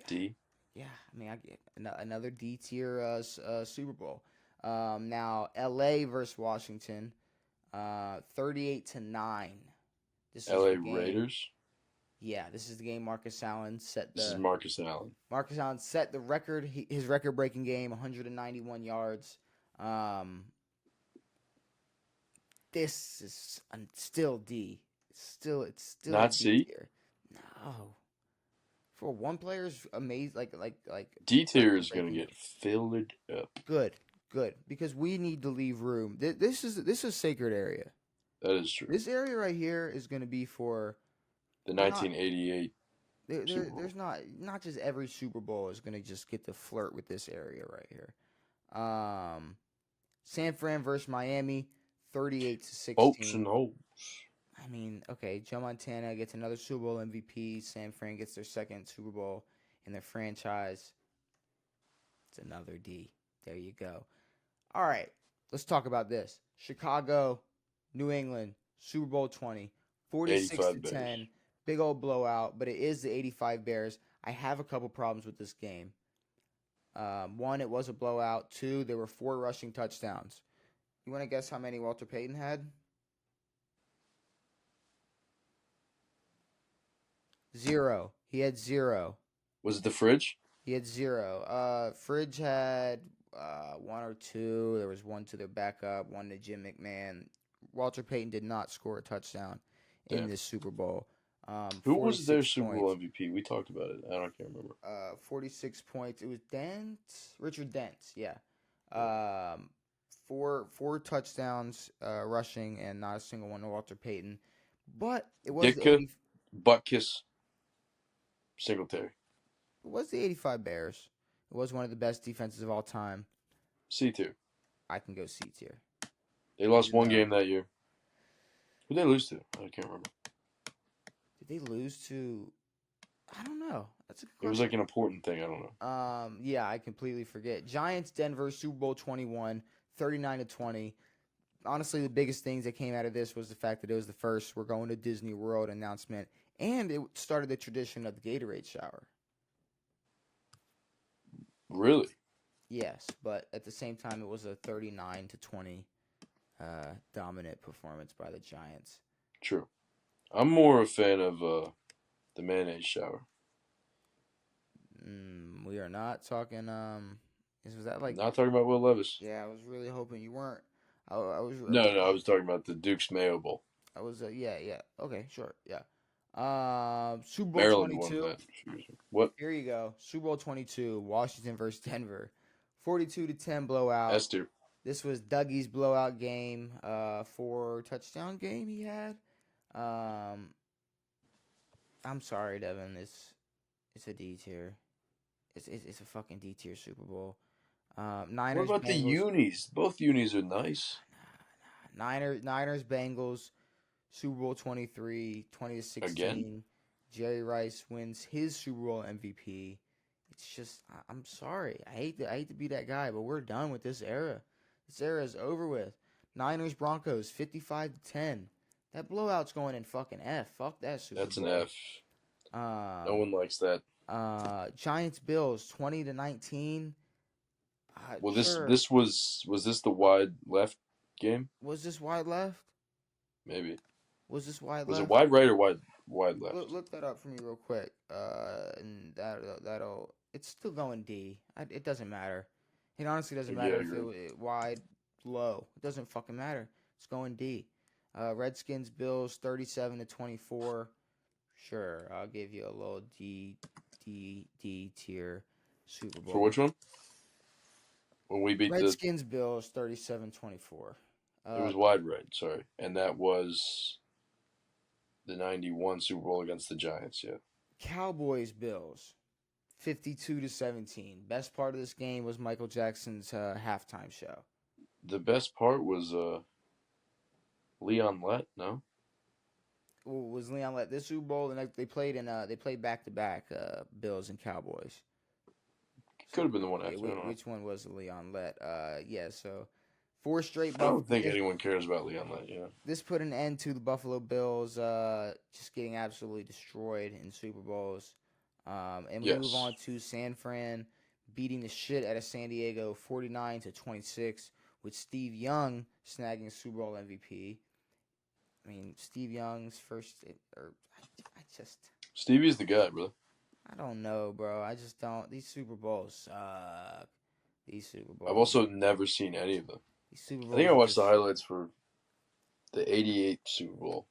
D. Yeah, I mean, I get another D tier Super Bowl. Now LA versus Washington, 38-9. This is LA the game. Raiders. Yeah, this is the game Marcus Allen set This is Marcus Allen. Marcus Allen set the record, his record-breaking game, 191 yards. This is still D. It's still Not D C? tier. No. For one player's amazing, like D tier is record-breaking gonna get filled up. Good, because we need to leave room. This is a sacred area. That is true. This area right here is going to be for The 1988. there's not just every Super Bowl is going to just get to flirt with this area right here. San Fran versus Miami, 38-16. Boats and holes. I mean, okay, Joe Montana gets another Super Bowl MVP. San Fran gets their second Super Bowl in their franchise. It's another D. There you go. All right, let's talk about this. Chicago, New England, Super Bowl 20, 46-10. Big old blowout, but it is the 85 Bears. I have a couple problems with this game. One, it was a blowout. Two, there were 4 rushing touchdowns. You want to guess how many Walter Payton had? 0. He had 0. Was it the fridge? He had 0. Fridge had 1 or 2. There was 1 to their backup, 1 to Jim McMahon. Walter Payton did not score a touchdown in this Super Bowl. Who was their Super points. Bowl MVP? We talked about it. I can't remember. 46 points. It was Richard Dent. Yeah. 4 touchdowns rushing and not a single one to Walter Payton. But it was Ditka, Butkus, Singletary. It was the 85 Bears. It was one of the best defenses of all time. C tier. I can go C tier. They lost one game that year. Who did they lose to? I can't remember. Did they lose to? I don't know. That's a good question. It was like an important thing. I don't know. Yeah, I completely forget. Giants, Denver, Super Bowl 21, 39-20. Honestly, the biggest things that came out of this was the fact that it was the first "we're going to Disney World" announcement, and it started the tradition of the Gatorade shower. Really? Yes, but at the same time, it was a 39-20 dominant performance by the Giants. True. I'm more a fan of the mayonnaise shower. We are not talking. Was that like? Not talking about Will Levis. Yeah, I was really hoping you weren't. I was. No, I was talking about the Duke's Mayo Bowl. I was. Yeah. Okay, sure. Yeah. Super Bowl Maryland 22. won that. What? Here you go. Super Bowl 22. Washington versus Denver. 42-10 blowout. S tier. This was Dougie's blowout game. 4 touchdown game he had. I'm sorry, Devin. It's a D tier. It's a fucking D tier Super Bowl. Niners. What about Bengals. the unis? Both unis are nice. Niners Bengals. Super Bowl 23, 20-16. Again? Jerry Rice wins his Super Bowl MVP. It's just, I'm sorry. I hate to be that guy, but we're done with this era. This era is over with. Niners Broncos 55-10. That blowout's going in fucking F. Fuck that Super Bowl. That's an F. No one likes that. Giants Bills 20-19. Well, sure. this was this the wide left? game? Was this wide left? Maybe. Was this wide Was it left? wide right or wide left? Look that up for me real quick. And that'll. It's still going D. It doesn't matter. It honestly doesn't Yeah, matter I if agree. it wide, low. It doesn't fucking matter. It's going D. Redskins Bills 37-24. Sure, I'll give you a little D tier Super For Bowl. which one? When we beat Redskins Bills 37-24. it was wide right, sorry. And that was the 91 Super Bowl against the Giants, yeah. Cowboys Bills 52-17. Best part of this game was Michael Jackson's halftime show. The best part was Leon Lett, no? Was Leon let this Super Bowl and they played back to back Bills and Cowboys. Could have been the one after. Which one was Leon let? Yeah, so 4 straight. I don't think anyone cares about Leon Lett, yeah. This put an end to the Buffalo Bills just getting absolutely destroyed in Super Bowls. And we move on to San Fran beating the shit out of San Diego 49-26 with Steve Young snagging Super Bowl MVP. I mean, Steve Young's first, Stevie's the guy, brother. I don't know, bro. I just don't. These Super Bowls suck. These Super Bowls. I've also never seen any of them. These Super Bowls I think I watched the highlights for the '88 Super Bowl.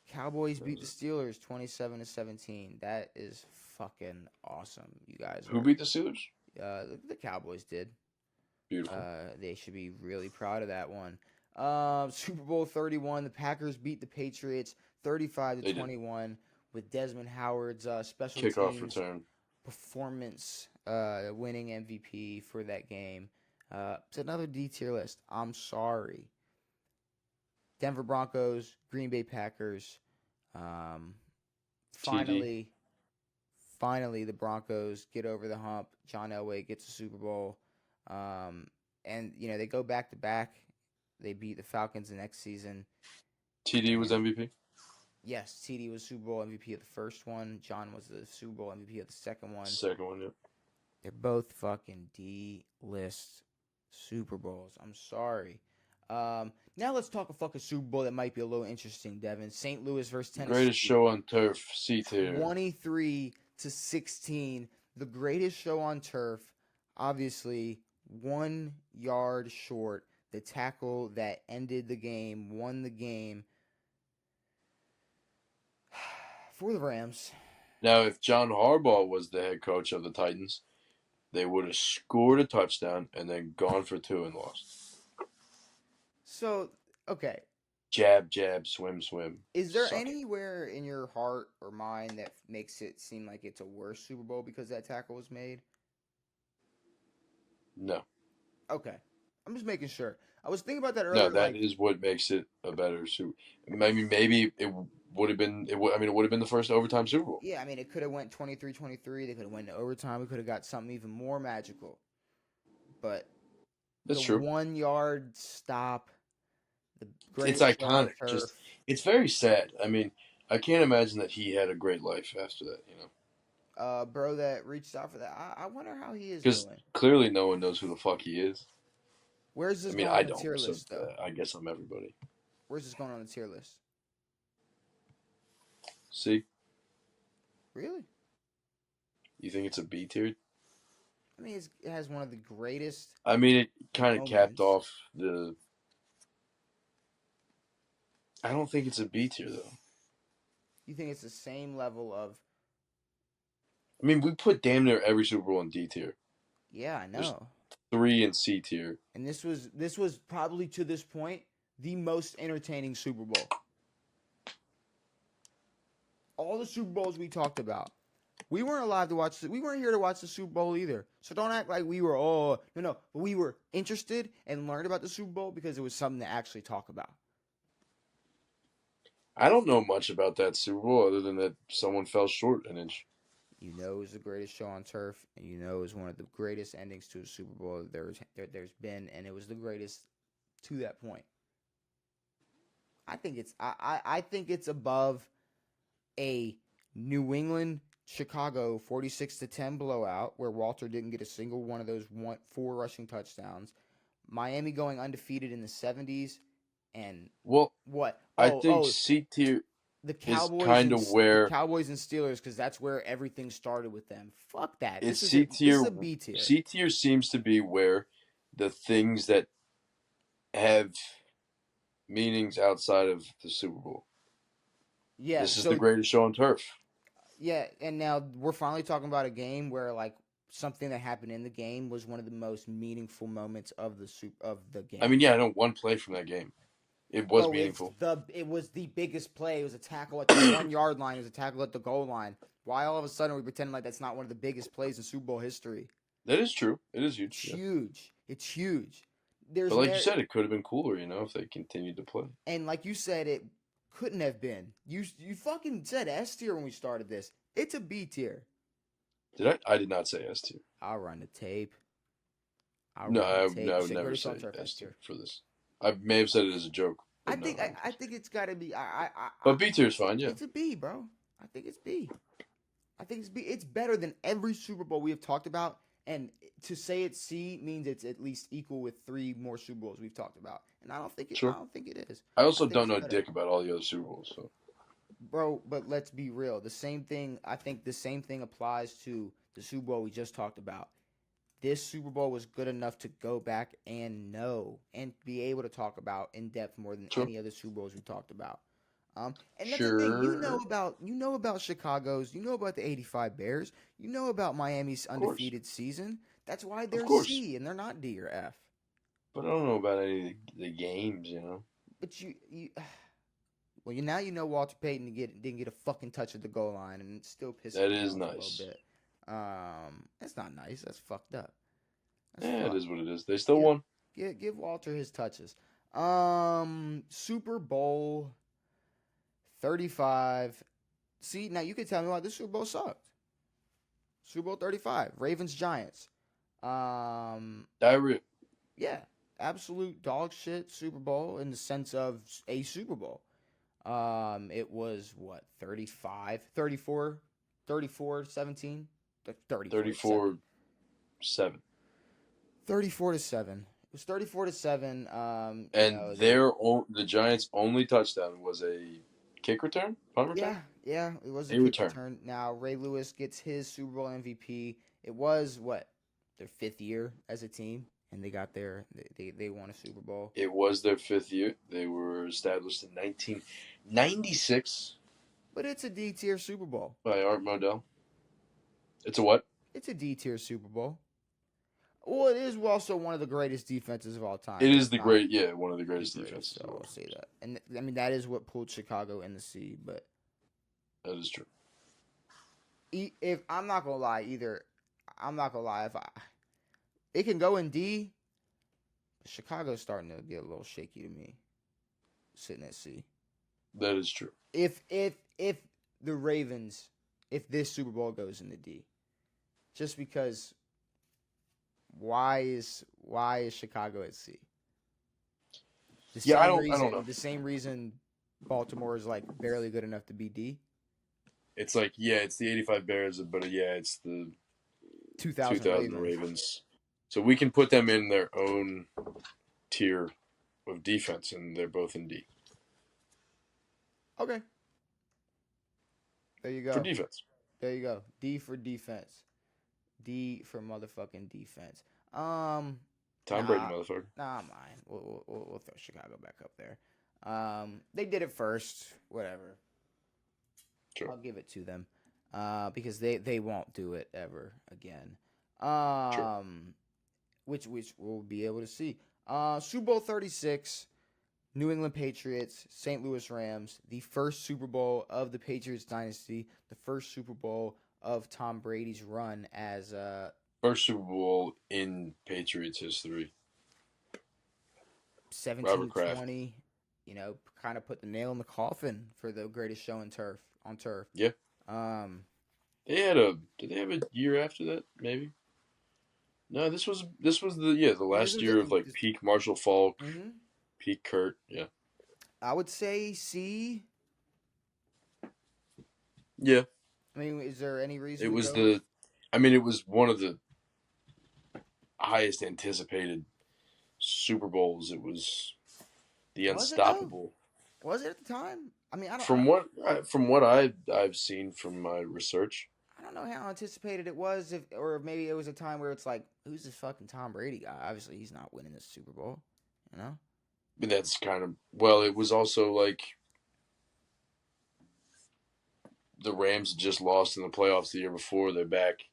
Cowboys beat the Steelers 27-17. That is fucking awesome, you guys. Who beat the Steelers? The Cowboys did. Beautiful. They should be really proud of that one. Super Bowl 31, the Packers beat the Patriots 35-21 with Desmond Howard's special kickoff teams return performance winning MVP for that game. It's another D tier list. I'm sorry. Denver Broncos, Green Bay Packers. Finally, the Broncos get over the hump. John Elway gets a Super Bowl. And, they go back to back. They beat the Falcons the next season. TD was MVP? Yes, TD was Super Bowl MVP of the first one. John was the Super Bowl MVP of the second one. Second one, yeah. They're both fucking D-list Super Bowls. I'm sorry. Now let's talk a fucking Super Bowl that might be a little interesting, Devin. St. Louis versus Tennessee. Greatest show on turf, C tier. 23-16. The greatest show on turf. Obviously, 1 yard short. The tackle that ended the game, won the game for the Rams. Now, if John Harbaugh was the head coach of the Titans, they would have scored a touchdown and then gone for 2 and lost. So, okay. Jab, jab, swim, swim. Is there anywhere in your heart or mind that makes it seem like it's a worse Super Bowl because that tackle was made? No. Okay. I'm just making sure. I was thinking about that earlier. No, that is what makes it a better Super. Maybe it would have been. It would have been the first overtime Super Bowl. Yeah, I mean, it could have went 23-23. They could have went to overtime. We could have got something even more magical. But that's true. 1 yard stop. It's iconic. It's very sad. I mean, I can't imagine that he had a great life after that. Bro that reached out for that. I wonder how he is doing. Because clearly no one knows who the fuck he is. Where's this going on the don't, tier list, though? I guess I'm everybody. Where's this going on the tier list? See? Really? You think it's a B tier? I mean, it has one of the greatest. I mean, it kind of capped off the. I don't think it's a B tier, though. You think it's the same level of. I mean, we put damn near every Super Bowl in D tier. Yeah, I know. There's 3 in C tier. And this was probably to this point the most entertaining Super Bowl. All the Super Bowls we talked about, we weren't alive to watch. We weren't here to watch the Super Bowl either. So don't act like we were. No. But we were interested and learned about the Super Bowl because it was something to actually talk about. I don't know much about that Super Bowl other than that someone fell short an inch. You know it was the greatest show on turf, and you know it was one of the greatest endings to a Super Bowl there's been, and it was the greatest to that point. I think it's above a New England Chicago 46-10 blowout where Walter didn't get a single one of those 4 rushing touchdowns. Miami going undefeated in the 70s And Well, what? I think Oh, C tier the is Cowboys kind and of where Steelers because that's where everything started with them. Fuck that. it's This is a B tier. C tier seems to be where the things that have meanings outside of the Super Bowl. Yeah. This is the So greatest show on turf. yeah, and now we're finally talking about a game where like something that happened in the game was one of the most meaningful moments of the I mean, game. yeah, I know one play from that game. It was Bro, meaningful. it was the biggest play. It was a tackle at the 1 yard line. It was a tackle at the goal line. Why all of a sudden are we pretending like that's not one of the biggest plays in Super Bowl history? That is true. It is It's huge. Yeah. huge. It's huge. But There's like you never said, it could have been cooler, if they continued to play. and like you said, it couldn't have been. You fucking said S tier when we started this. It's a B tier. Did I? I did not say S tier. I'll run the tape. I'll No, run the tape. I You would said never greatest say on turf S S tier tier. for this. I may have said it as a joke, I but no. think I think it's got to be. But B tier is fine. Yeah. It's a B, bro. I think it's B. I think it's B. It's better than every Super Bowl we have talked about, and to say it's C means it's at least equal with 3 more Super Bowls we've talked about, and I don't think it. I Sure. don't think it is. I I also think don't it's know better. dick about all the other Super Bowls. So. Bro, but let's be real. The same thing. I think the same thing applies to the Super Bowl we just talked about. This Super Bowl was good enough to go back and know and be able to talk about in depth more than Sure. any other Super Bowls we talked about. And that's the thing. Sure. You know about Chicago's. You know about the '85 Bears. You know about Miami's Of course. undefeated season. That's why Of they're course. C and they're not D or F. But I don't know about any of the games. But well, now you know Walter Payton didn't get a fucking touch at the goal line, and it still pisses That me is off a nice. little bit. That's not nice. That's fucked up. That's Yeah, fucked. it is what it is. They still won. Give Walter his touches. Super Bowl 35. See, now you can tell me why this Super Bowl sucked. Super Bowl 35, Ravens Giants. Diarrhea. Yeah, absolute dog shit Super Bowl in the sense of a Super Bowl. It was what 35, 34, 34 17, 34-7. 34 to 7. It was 34 to 7. And the Giants' only touchdown was a kick return, punt return. Yeah, it was a A kick return. return. Now Ray Lewis gets his Super Bowl MVP. It was what their 5th year as a team, and they got they won a Super Bowl. It was their 5th year. They were established in 1996 But it's a D tier Super Bowl. by Art Modell. It's a what? It's a D tier Super Bowl. Well, it is also one of the greatest defenses of all time. It is one of the greatest defenses. So I'll say that. And I mean that is what pulled Chicago in the C. But that is true. If I'm not gonna lie, if it can go in D. Chicago's starting to get a little shaky to me. Sitting at C. That is true. If the Ravens, if this Super Bowl goes into D, just because. Why is Chicago at C? I don't know. The same reason Baltimore is like barely good enough to be D. It's like it's the '85 Bears, but it's the 2000 Ravens. So we can put them in their own tier of defense, and they're both in D. Okay. There you go. For defense. There you go. D for defense. D for motherfucking defense. Tom Brady, motherfucker. Nah, mine. We'll throw Chicago back up there. They did it first. Whatever. Sure. I'll give it to them. Because they won't do it ever again. Sure. Which we'll be able to see. Super Bowl 36, New England Patriots, St. Louis Rams, the first Super Bowl of the Patriots dynasty, the first Super Bowl of Tom Brady's run as first Super Bowl in Patriots history. 17-20, kind of put the nail in the coffin for the greatest show on turf. Yeah. Did they have a year after that? Maybe. No, this was the last year of like peak Marshall Faulk, peak Kurt. Yeah. I would say C. Yeah. I mean, is there any reason? It was it was one of the highest anticipated Super Bowls. It was the Was it though? unstoppable. Was it at the time? I mean, From what I've seen from my research, I don't know how anticipated it was, if or maybe it was a time where it's like, who's this fucking Tom Brady guy? Obviously, he's not winning this Super Bowl. You know? that's kind of well. It was also like the Rams just lost in the playoffs the year before. They're back,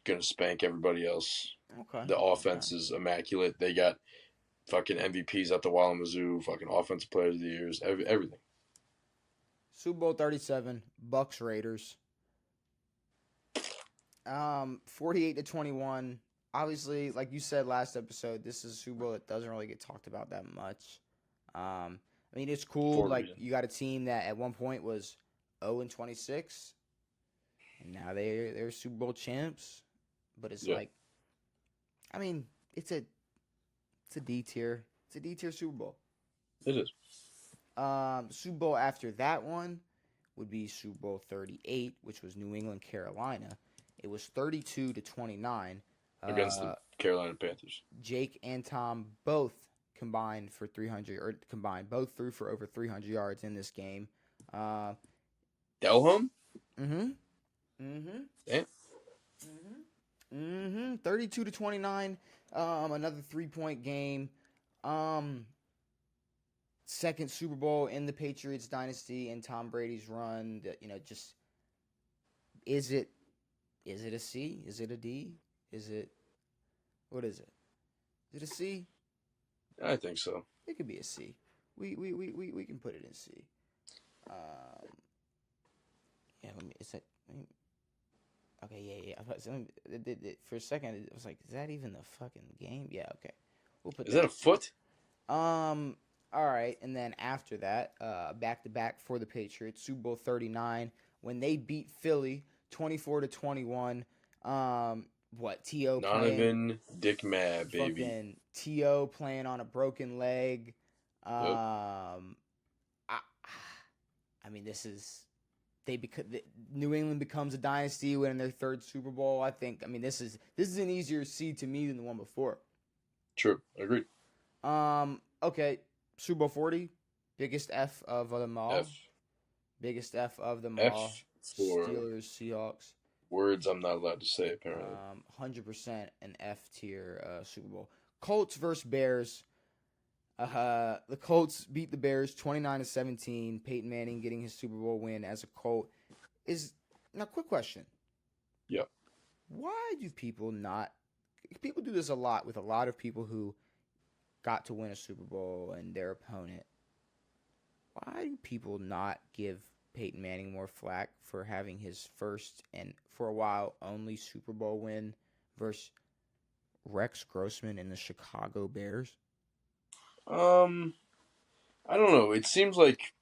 gonna spank everybody else. Okay. The Okay. offense is immaculate. They got fucking MVPs at the Wazoo, fucking offensive players of the years, everything. Super Bowl 37, Bucks Raiders. 48-21. Obviously, like you said last episode, this is a Super Bowl that doesn't really get talked about that much. I mean, it's cool. For a Like reason. you got a team that at one point was 0-26, and now they're Super Bowl champs. But it's Yeah, like, I mean, it's a D tier. It's a D tier Super Bowl. it is. Super Bowl after that one would be Super Bowl 38, which was New England Carolina. It was 32-29. Against the Carolina Panthers. Jake and Tom both combined for 300, or combined both threw for over 300 yards in this game. Delham? Mm-hmm. Mm-hmm. Damn. Mm-hmm. Mm-hmm. 32-29. Another 3-point game. Second Super Bowl in the Patriots dynasty and Tom Brady's run. That, just is it a C? Is it a D? Is it what is it? Is it a C? I think so. It could be a C. We can put it in C. Um, yeah. Let me. Is that? Okay. Yeah. For a second, it was like, is that even the fucking game? Yeah. Okay. We'll put Is that. that a foot? All right, and then after that, back to back for the Patriots, Super Bowl 39 when they beat Philly 24-21. T.O. playing Donovan Dick Mad, baby. fucking T.O. playing on a broken leg. Yep. I mean, New England becomes a dynasty, winning their third Super Bowl. I think. I mean, this is an easier seed to me than the one before. True. Agreed. Okay. Super Bowl 40, biggest F of them all. F. Biggest F of them F all. for Steelers, Seahawks. words I'm not allowed to say, apparently. 100% an F tier Super Bowl. Colts versus Bears. The Colts beat the Bears 29-17. Peyton Manning getting his Super Bowl win as a Colt. Now, quick question. Yep. Why do people not? People do this a lot with a lot of people who got to win a Super Bowl and their opponent. Why do people not give Peyton Manning more flack for having his first and, for a while, only Super Bowl win versus Rex Grossman and the Chicago Bears? I don't know. It seems like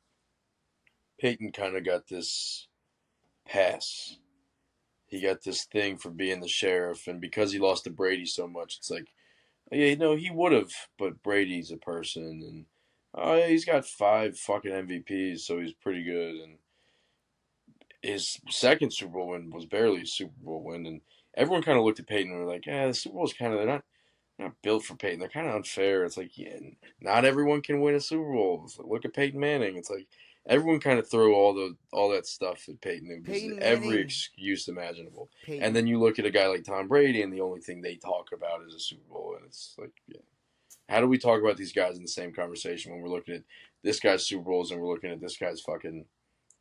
Peyton kind of got this pass. He got this thing for being the sheriff, and because he lost to Brady so much, it's like, yeah, he would have, but Brady's a person, and he's got 5 fucking MVPs, so he's pretty good. And his second Super Bowl win was barely a Super Bowl win, and everyone kind of looked at Peyton and were like, the Super Bowl's kind of, they're not built for Peyton. They're kind of unfair. It's like, yeah, not everyone can win a Super Bowl. It's like, look at Peyton Manning. It's like everyone kind of throw all that stuff at Peyton. It was Peyton every Manning. excuse imaginable. Peyton. And then you look at a guy like Tom Brady, and the only thing they talk about is a Super Bowl, and it's like, yeah. How do we talk about these guys in the same conversation when we're looking at this guy's Super Bowls and we're looking at this guy's fucking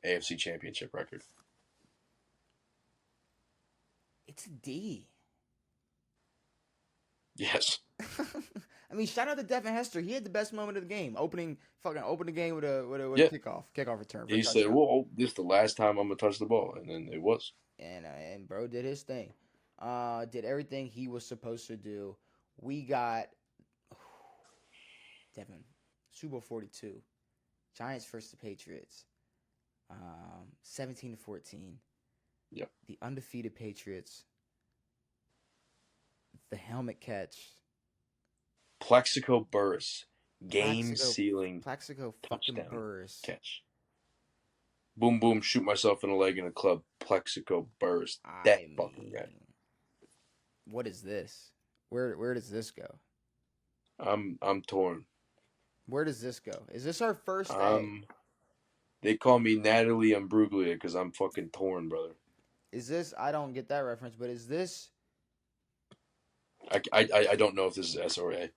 AFC Championship record? It's a D. Yes. I mean, shout out to Devin Hester. He had the best moment of the game. Open the game with a kickoff return. He said, "Well, this is the last time I'm gonna touch the ball," and then it was. And bro did his thing. Did everything he was supposed to do. We got Devin, Super Bowl 42, Giants versus the Patriots, 17-14. Yep. The undefeated Patriots. The helmet catch. Plexico Burris, game-sealing Plaxico touchdown fucking Burris catch. Boom, boom, shoot myself in the leg in a club. Plexico Burris, that fucking guy. What is this? Where does this go? I'm torn. Where does this go? Is this our first A? They call me Natalie Imbruglia because I'm fucking torn, brother. Is this? I don't get that reference, but is this? I don't know if this is S or A.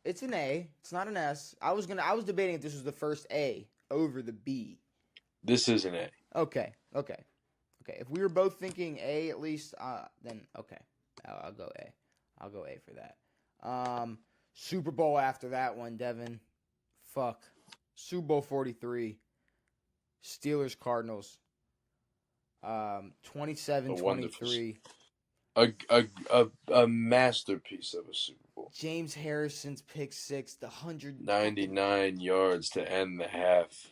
It's an A. It's not an S. I was debating if this was the first A over the B. This is an A. Okay. If we were both thinking A at least, then okay, I'll go A. I'll go A for that. Super Bowl after that one, Devin. Fuck. Super Bowl 43. Steelers Cardinals. 27-23. A masterpiece of a Super Bowl. James Harrison's pick six, the 199 yards to end the half.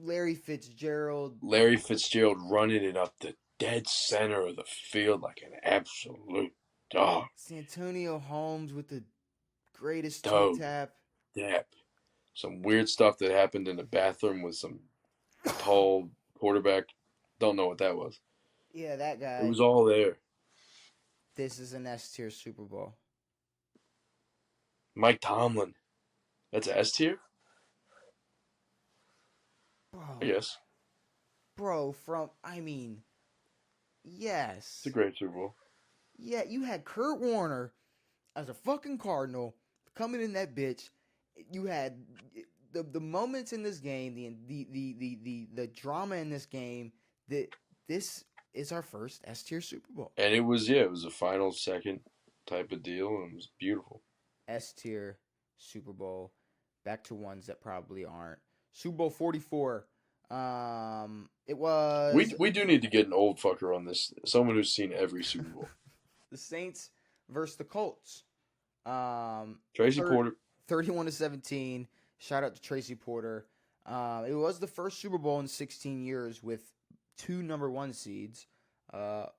Larry Fitzgerald running it up the dead center of the field like an absolute dog. Santonio Holmes with the greatest toe-tap. Some weird stuff that happened in the bathroom with some tall quarterback. Don't know what that was. Yeah, that guy. It was all there. This is an S tier Super Bowl. Mike Tomlin. That's S tier? Bro. Yes. Bro, yes. It's a great Super Bowl. Yeah, you had Kurt Warner as a fucking Cardinal coming in that bitch. You had the moments in this game, the drama in this game. That this is our first S tier Super Bowl. And it was a final second type of deal, and it was beautiful. S tier Super Bowl. Back to ones that probably aren't. Super Bowl 44. It was. We do need to get an old fucker on this. Someone who's seen every Super Bowl. The Saints versus the Colts. Tracy Porter. 31-17. Shout out to Tracy Porter. It was the first Super Bowl in 16 years with 2 number 1 seeds. I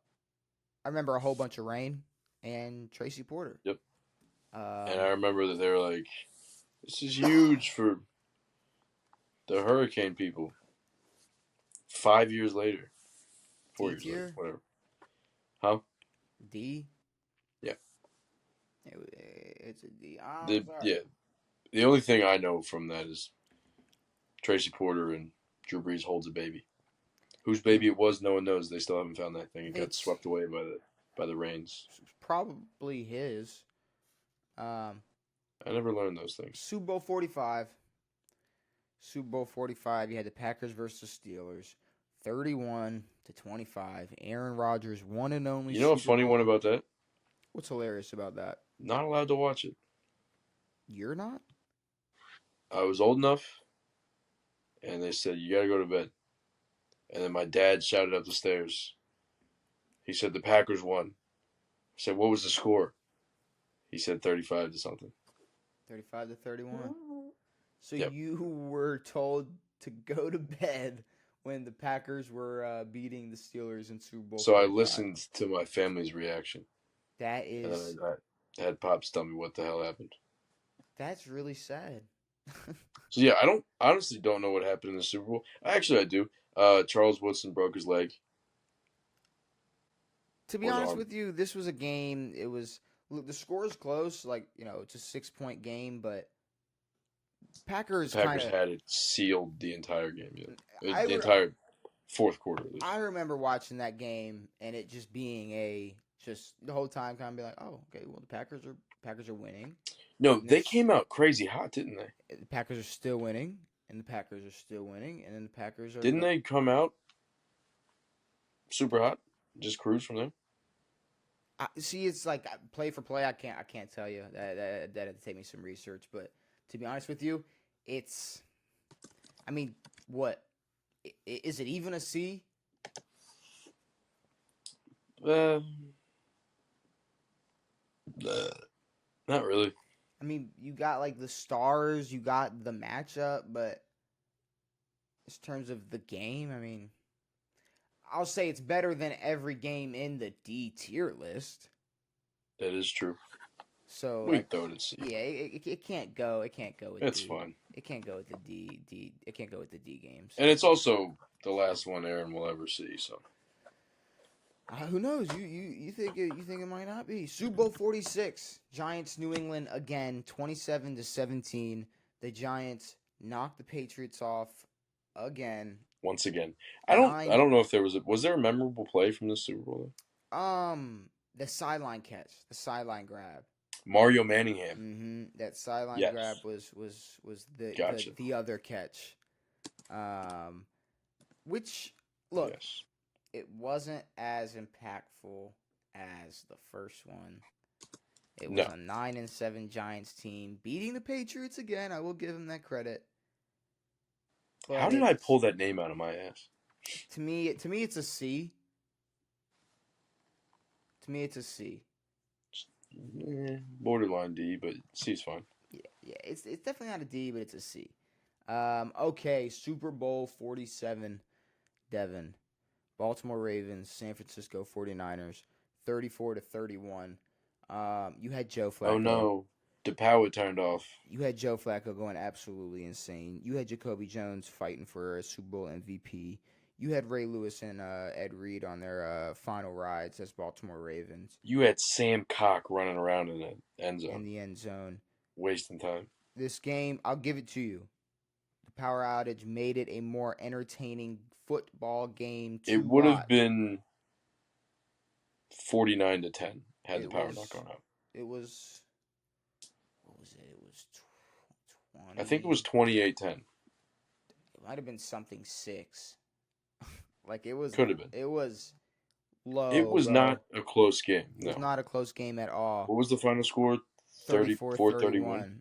remember a whole bunch of rain and Tracy Porter. Yep. And I remember that they were like, "This is huge for the Hurricane people." 5 years later, 4 years later, whatever. Huh? D. Yeah. It's a D. The only thing I know from that is Tracy Porter and Drew Brees holds a baby. Whose baby it was, no one knows. They still haven't found that thing. It got swept away by the rains. Probably his. I never learned those things. Super Bowl 45. Super Bowl 45. You had the Packers versus Steelers, 31-25. Aaron Rodgers, one and only. You know a funny one about that? What's hilarious about that? Not allowed to watch it. You're not? I was old enough, and they said, "You got to go to bed." And then my dad shouted up the stairs. He said, "The Packers won." I said, "What was the score?" He said 35 to something. 35-31. So yep. You were told to go to bed when the Packers were beating the Steelers in Super Bowl. So 45. I listened to my family's reaction. That is. And I had Pops tell me what the hell happened. That's really sad. So yeah, I honestly don't know what happened in the Super Bowl. I do. Charles Woodson broke his leg. To be honest with you, this was a game. It was the score is close. It's a 6-point game, but Packers had it sealed the entire game. Yeah. The entire fourth quarter. At least. I remember watching that game and it just being just the whole time kind of be like, oh, okay, well the Packers are winning. No, they came out crazy hot, didn't they? The Packers are still winning, and the Packers are still winning, and then the Packers are. Didn't they come out super hot? Just cruise from there. See, it's like play for play. I can't tell you that had to take me some research, but to be honest with you, it's. I mean, what is it even a C? Not really. I mean, you got the stars, you got the matchup, but in terms of the game, I mean, I'll say it's better than every game in the D tier list. That is true. So we throw it at C. Yeah, it can't go. It can't go with. It's D. fine. It can't go with the D. It can't go with the D games. And it's also the last one Aaron will ever see. So. Who knows? You think it might not be Super Bowl 46. Giants New England again, 27-17. The Giants knocked the Patriots off again. Once again. I Nine. don't know if was there a memorable play from the Super Bowl? The sideline catch, the sideline grab. Mario Manningham. That sideline Yes. grab was Gotcha. the other catch. Which look, Yes. it wasn't as impactful as the first one. It was a 9-7 Giants team beating the Patriots again. I will give them that credit. But how did I pull that name out of my ass? To me, it's a C. To me, it's a C. Borderline D, but C's fine. Yeah, it's definitely not a D, but it's a C. Okay, Super Bowl 47, Devin. Baltimore Ravens, San Francisco 49ers, 34-31. You had Joe Flacco. Oh no, DePauw turned off. You had Joe Flacco going absolutely insane. You had Jacoby Jones fighting for a Super Bowl MVP. You had Ray Lewis and Ed Reed on their final rides as Baltimore Ravens. You had Sam Cock running around in the end zone. In the end zone. Wasting time. This game, I'll give it to you. The power outage made it a more entertaining football game to It would have watch. been 49-10 had the power not gone out. It was, what was it? It was 20. I think it was 28-10. It might have been something 6. Like it was. Could have been. It was low. It was not a close game. It was not a close game at all. What was the final score? 34-31.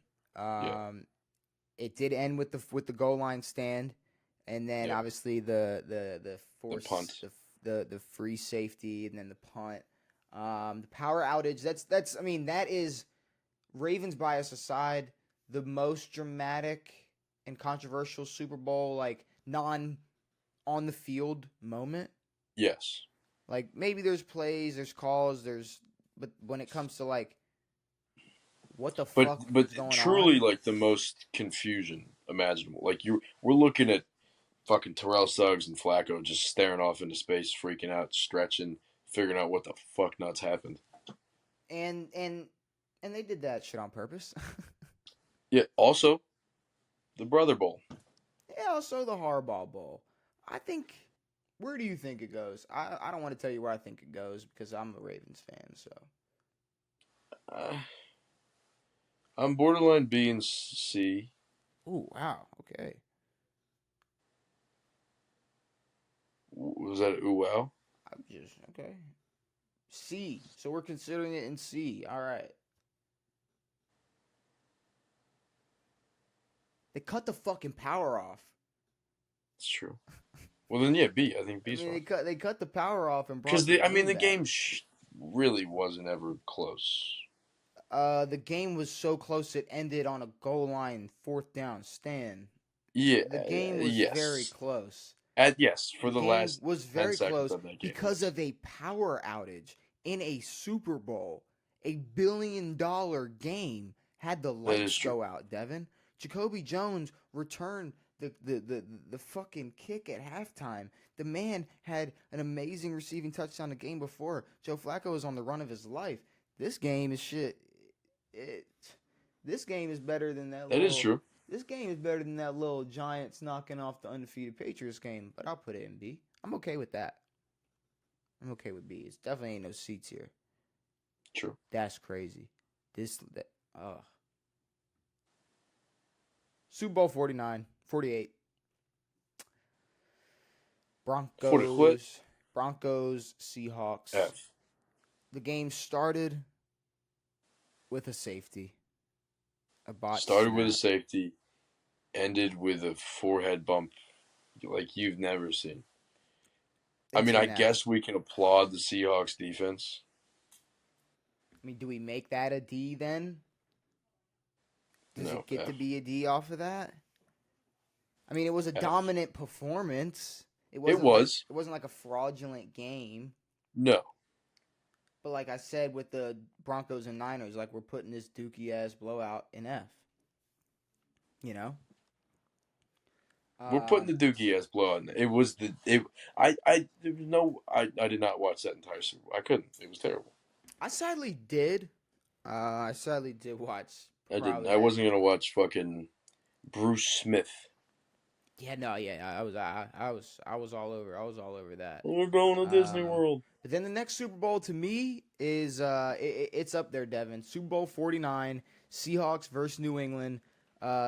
It did end with the goal line stand, and then obviously the force, the punt, the free safety, and then the punt. The power outage. That's. I mean, that is Ravens bias aside, the most dramatic and controversial Super Bowl non on the field moment. Yes. Like maybe there's plays, there's calls, but when it comes to what the fuck is going truly on? The most confusion imaginable. We're looking at fucking Terrell Suggs and Flacco just staring off into space, freaking out, stretching, figuring out what the fuck nuts happened. And they did that shit on purpose. Yeah, also the Brother Bowl. Yeah, also the Harbaugh Bowl. I think. Where do you think it goes? I don't want to tell you where I think it goes because I'm a Ravens fan. So. I'm borderline B and C. Oh wow! Okay. Was that ooh wow? I'm just okay. C. So we're considering it in C. All right. They cut the fucking power off. It's true. Well then, yeah, B. I think B's fine. They cut the power off and because the game really wasn't ever close. The game was so close it ended on a goal line 4th down stand. Yeah, the game was very close. For the last was very close of that game, because of a power outage in a Super Bowl. $1 billion game had the lights go out. Devin, Jacoby Jones returned the fucking kick at halftime. The man had an amazing receiving touchdown the game before. Joe Flacco was on the run of his life. This game is shit. This game is better than that. That is true. This game is better than that little Giants knocking off the undefeated Patriots game. But I'll put it in B. I'm okay with that. I'm okay with B. It's definitely ain't no C tier. True. That's crazy. Super Bowl 48. Broncos, Seahawks. F. The game started with a safety. With a safety, ended with a forehead bump like you've never seen. I guess we can applaud the Seahawks defense. Do we make that a D then? Does it get F. to be a D off of that? It was a dominant performance. It wasn't like a fraudulent game. No. But like I said with the Broncos and Niners, we're putting this dookie ass blowout in F. You know? We're putting Um, the Dookie ass blowout. It was the it. There was no. I did not watch that entire Super Bowl. I couldn't. It was terrible. I sadly did. I sadly did watch I didn't. probably I that. wasn't gonna watch fucking Bruce Smith. Yeah, no, yeah, I was all over. I was all over that. We're going to Disney Um, World. but then the next Super Bowl to me is it's up there, Devin. Super Bowl 49, Seahawks versus New England.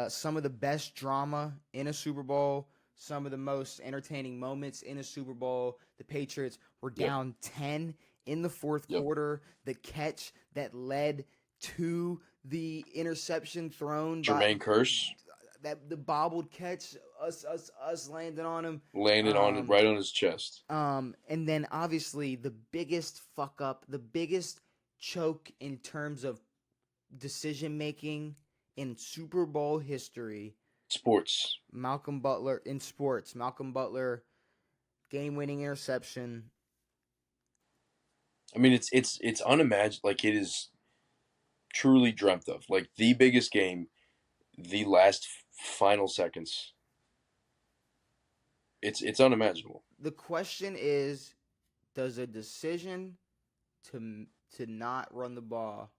Some of the best drama in a Super Bowl. Some of the most entertaining moments in a Super Bowl. The Patriots were Yep. down 10 in the fourth Yep. quarter. The catch that led to the interception thrown by Jermaine Curse that the bobbled catch, us landing on him. landed on it Um, right on his chest. and then obviously the biggest fuck up, the biggest choke in terms of decision making in Super Bowl history. Sports. Malcolm Butler in sports. Malcolm Butler, game-winning interception. I mean, it's unimaginable. Like it is truly dreamt of. Like the biggest game, the last final seconds. It's unimaginable. The question is, does a decision to not run the ball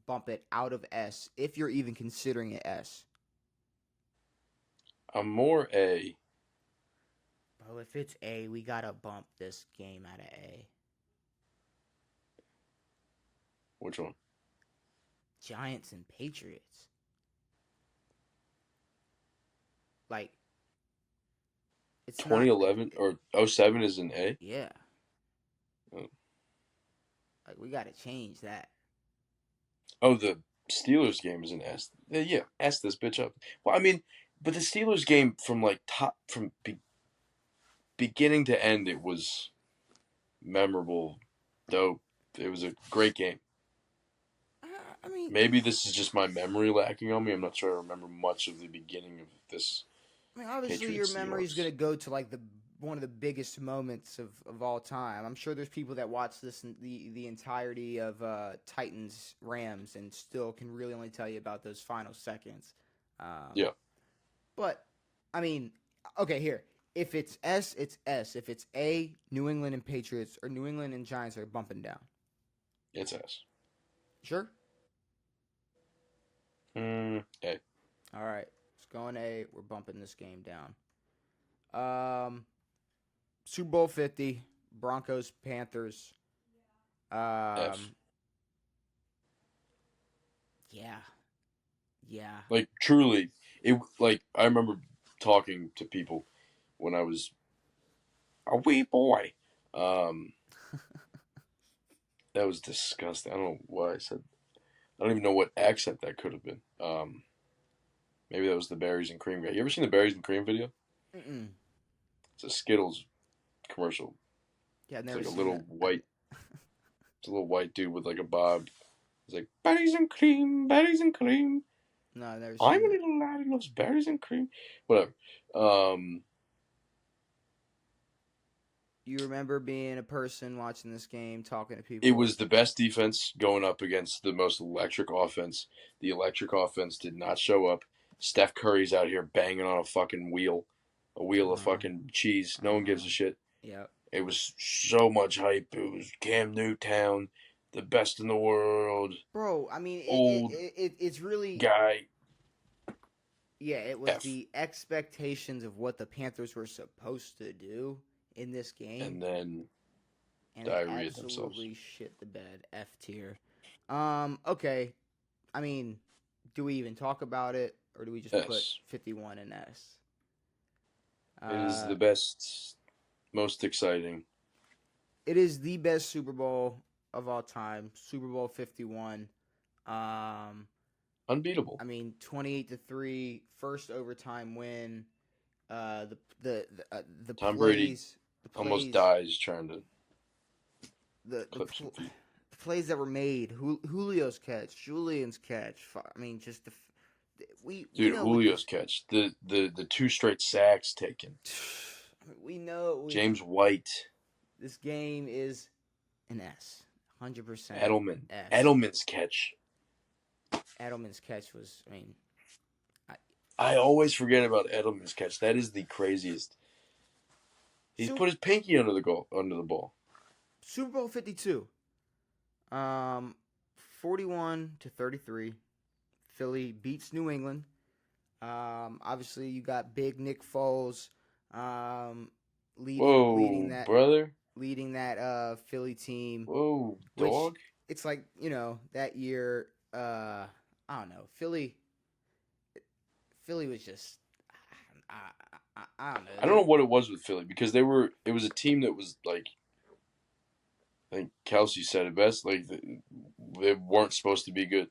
bump it out of S if you're even considering it S? I'm more A. Bro, if it's A, we gotta bump this game out of A. Which one? Giants and Patriots. Like, it's 2011 or 07 is an A. Yeah. Oh. Like, we gotta change that. Oh, the Steelers game is an S. Yeah, S this bitch up. Well, I mean, but the Steelers game from like beginning to end, it was memorable, dope. It was a great game. I mean, Maybe this is just my memory lacking on me. I'm not sure I remember much of the beginning of this. obviously Patriots your memory is Seahawks. gonna go to like the one of the biggest moments of all time. I'm sure there's people that watch this the entirety of Titans Rams and still can really only tell you about those final seconds. Yeah. But I mean, okay, here. If it's S, it's S. If it's A, New England and Patriots or New England and Giants are bumping down. It's S. Sure. A. All right, it's going A. We're bumping this game down. Super Bowl 50, Broncos, Panthers. F. Yeah. Yeah. Like truly, it like I remember talking to people when I was a wee boy. That was disgusting. I don't know why I said. I don't even know what accent that could have been. Maybe that was the berries and cream guy. You ever seen the berries and cream video? Mm-mm. It's a Skittles commercial. Yeah, I've It's never like a seen little that. white. It's a little white dude with like a bob. It's like berries and cream, berries and cream. No, I've never I'm seen a it. little lad who loves berries and cream. Whatever. You remember being a person watching this game, talking to people. It was the best defense going up against the most electric offense. The electric offense did not show up. Steph Curry's out here banging on a fucking wheel, a wheel of fucking cheese. No one gives a shit. Yep. It was so much hype. It was Cam Newtown, the best in the world, Bro, I mean, old it's really guy. yeah. It was F. the expectations of what the Panthers were supposed to do in this game, And then and diarrhea they themselves. absolutely shit the bed. F tier. Okay. I mean, do we even talk about it, or do we just put S. 51 in S? It is the best, most exciting. It is the best Super Bowl of all time. Super Bowl 51. Unbeatable. I mean, 28-3, first overtime win. The Tom Brady plays, almost dies trying to the clip some feet. the plays that were made. Julio's catch, Julian's catch. I mean, just we Dude, know Julio's catch. The 2 straight sacks taken. we know James White. This game is an S, 100%. Edelman. S. Edelman's catch. Edelman's catch was, I mean, I always forget about Edelman's catch. That is the craziest. He's Su- put his pinky under the ball. Super Bowl 52. 41-33. Philly beats New England. Obviously, you got big Nick Foles leading Whoa, brother. that Philly team. Whoa, Which dog. it's like, that year. I don't know. Philly was just. I don't know. I don't know what it was with Philly because it was a team that was like, I think Kelsey said it best, like they weren't supposed to be good.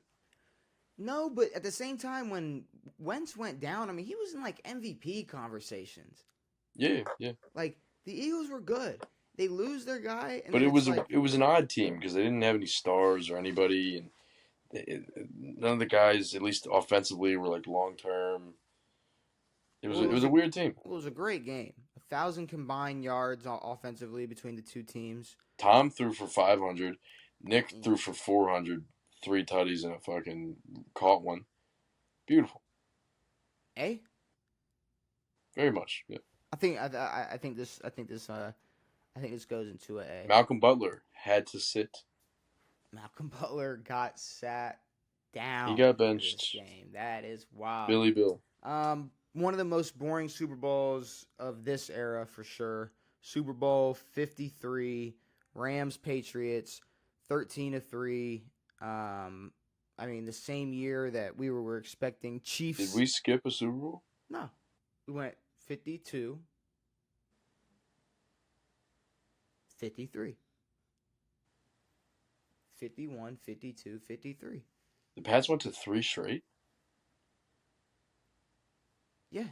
No, but at the same time, when Wentz went down, I mean, he was in like MVP conversations. Yeah, yeah. Like the Eagles were good. They lose their guy, and But then it it's was like it was an odd team because they didn't have any stars or anybody, and none of the guys, at least offensively, were like long term. It was well, a weird team. it was a great game. 1,000 combined yards offensively between the two teams. Tom threw for 500. Nick threw for 400. 3 tutties and a fucking caught one. Beautiful. Eh? Very much. Yeah. I think this goes into a A. Malcolm Butler had to sit. Malcolm Butler got sat down. He got for this benched. game. That is wild. Billy Bill. One of the most boring Super Bowls of this era for sure. Super Bowl 53, Rams Patriots, 13-3. I mean, the same year that we were expecting Chiefs. Did we skip a Super Bowl? No, we went 52, 53, 51, 52, 53. The Pats went to 3 straight Yeah.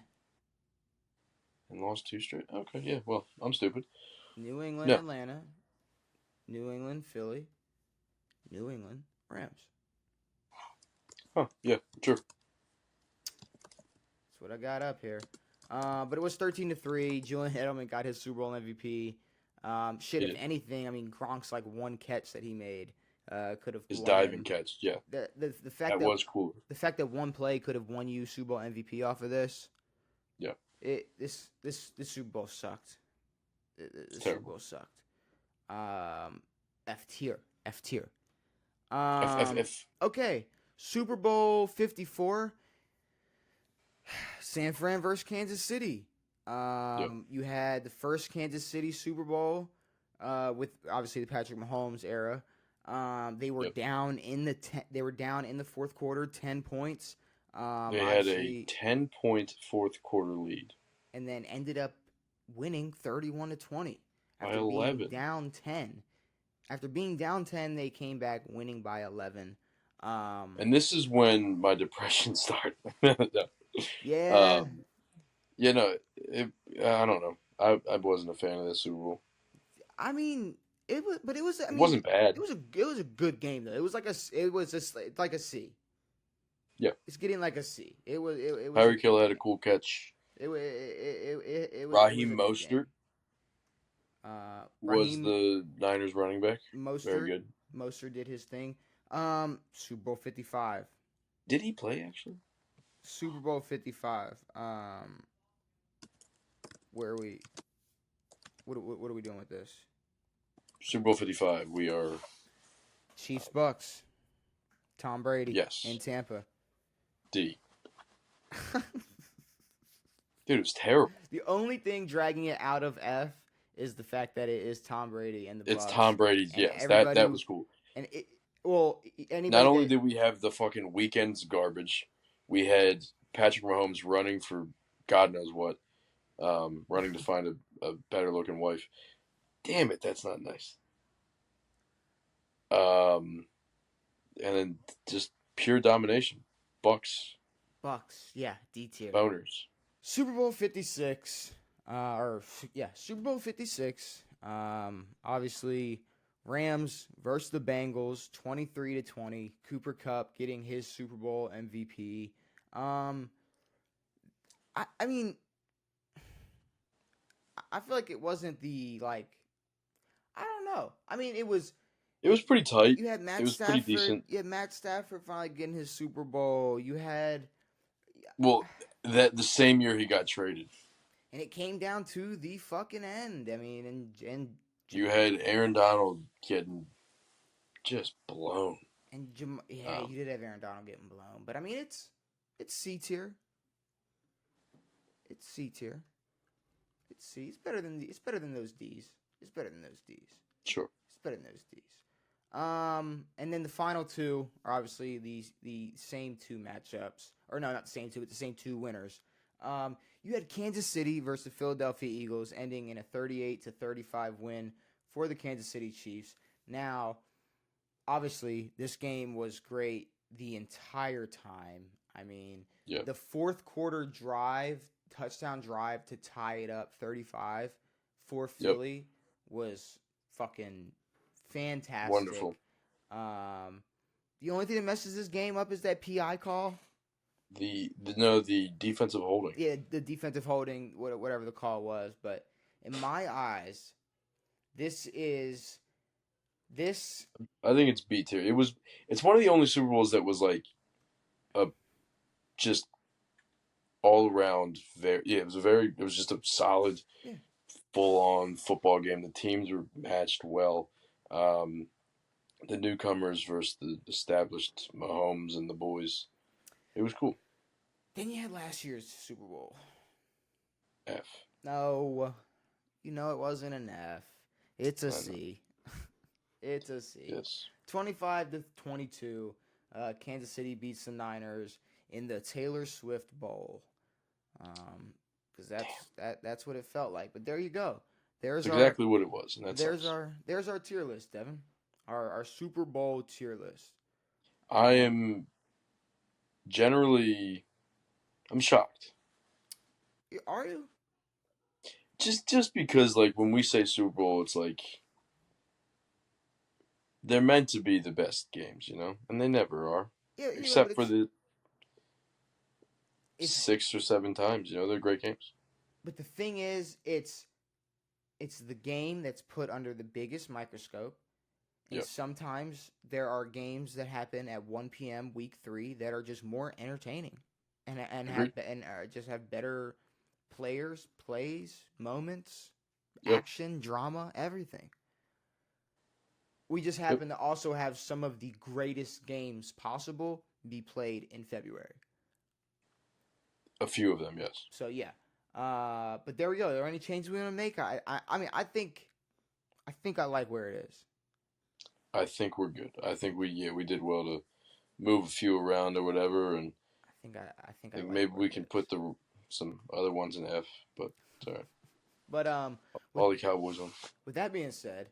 and lost 2 straight. Okay, yeah. Well, I'm stupid. New England, No. Atlanta, New England, Philly, New England, Rams. Huh? Yeah, true. That's what I got up here. But it was 13-3. Julian Edelman got his Super Bowl MVP. If anything, I mean, Gronk's like one catch that he made could have His won diving him. catch. Yeah, The fact that was cool. The fact that one play could have won you Super Bowl MVP off of this. Yeah. This Super Bowl sucked. The Super Terrible. Bowl sucked. F tier. F. Okay. Super Bowl 54. San Fran versus Kansas City. You had the first Kansas City Super Bowl with obviously the Patrick Mahomes era. They were down in the fourth quarter, 10 points. They had a 10-point fourth quarter lead, and then ended up winning 31-20 by 11. Being down 10. After being down 10, they came back winning by 11. And this is when my depression started. Yeah. I don't know. I wasn't a fan of this Super Bowl. I mean, it wasn't bad. It was a good game though. It was like a C. Yeah. It's getting like a C. It was. Tyreek Hill had a cool catch. It was. Raheem Mostert was Raheem the Niners running back. Mostert. Very good. Mostert did his thing. Super Bowl 55. Did he play actually? Super Bowl 55. Where are we? What are we doing with this? Super Bowl 55. We are Chiefs Bucks. Tom Brady. Yes. In Tampa. D. Dude, it was terrible. The only thing dragging it out of F is the fact that it is Tom Brady and the Bucks. It's Tom Brady. Yes, that was cool. And not only did we have the fucking weekend's garbage, we had Patrick Mahomes running for God knows what, running to find a better looking wife. Damn it, that's not nice. And then just pure domination. Bucks, yeah, D tier. boners. Super Bowl 56. Super Bowl 56. Obviously, Rams versus the Bengals, 23-20. Cooper Kupp getting his Super Bowl MVP. I mean, I feel like it wasn't the I don't know. I mean, it was. It was pretty tight. You had Matt it was Stafford. pretty decent. You had Matt Stafford finally getting his Super Bowl. You had. Well, That the same year he got traded. And it came down to the fucking end. I mean, and You had Aaron Donald getting just blown. yeah, Um, you did have Aaron Donald getting blown, but I mean, it's C tier. It's C tier. It's C. It's better than those D's. It's better than those D's. sure. It's better than those D's. And then the final two are obviously the same two matchups, or no, not the same two, but the same two winners. You had Kansas City versus the Philadelphia Eagles, ending in a 38-35 win for the Kansas City Chiefs. Now, obviously, this game was great the entire time. I mean, Yep. the fourth quarter touchdown drive to tie it up 35 for Philly was fucking fantastic. Wonderful. The only thing that messes this game up is that PI call. The defensive holding. Yeah, the defensive holding, whatever the call was. But in my eyes, this. I think it's B tier. It's one of the only Super Bowls that was like a just all around it was just a solid, full on football game. The teams were matched well. The newcomers versus the established Mahomes and the boys. It was cool. Then you had last year's Super Bowl. F. No, it wasn't an F. It's a C. It's a C. Yes. 25-22. Kansas City beats the Niners in the Taylor Swift Bowl. Because that's what it felt like. But there you go. That's exactly what it was. And there's our tier list, Devin. Our Super Bowl tier list. I am generally, I'm shocked. Are you? Just because, like, when we say Super Bowl, it's like they're meant to be the best games, and they never are. Yeah, except for the 6 or 7 times, they're great games. But the thing is, it's the game that's put under the biggest microscope. And sometimes there are games that happen at 1 p.m. week 3 that are just more entertaining and just have better players, plays, moments, action, drama, everything. We just happen to also have some of the greatest games possible be played in February. A few of them, yes. So yeah, but there we go. Are there any changes we want to make? I mean, I think I like where it is. I think we're good. I think we did well to move a few around or whatever, and I think like maybe we can put some other ones in F, but it's all right. But all the Cowboys on. With that being said,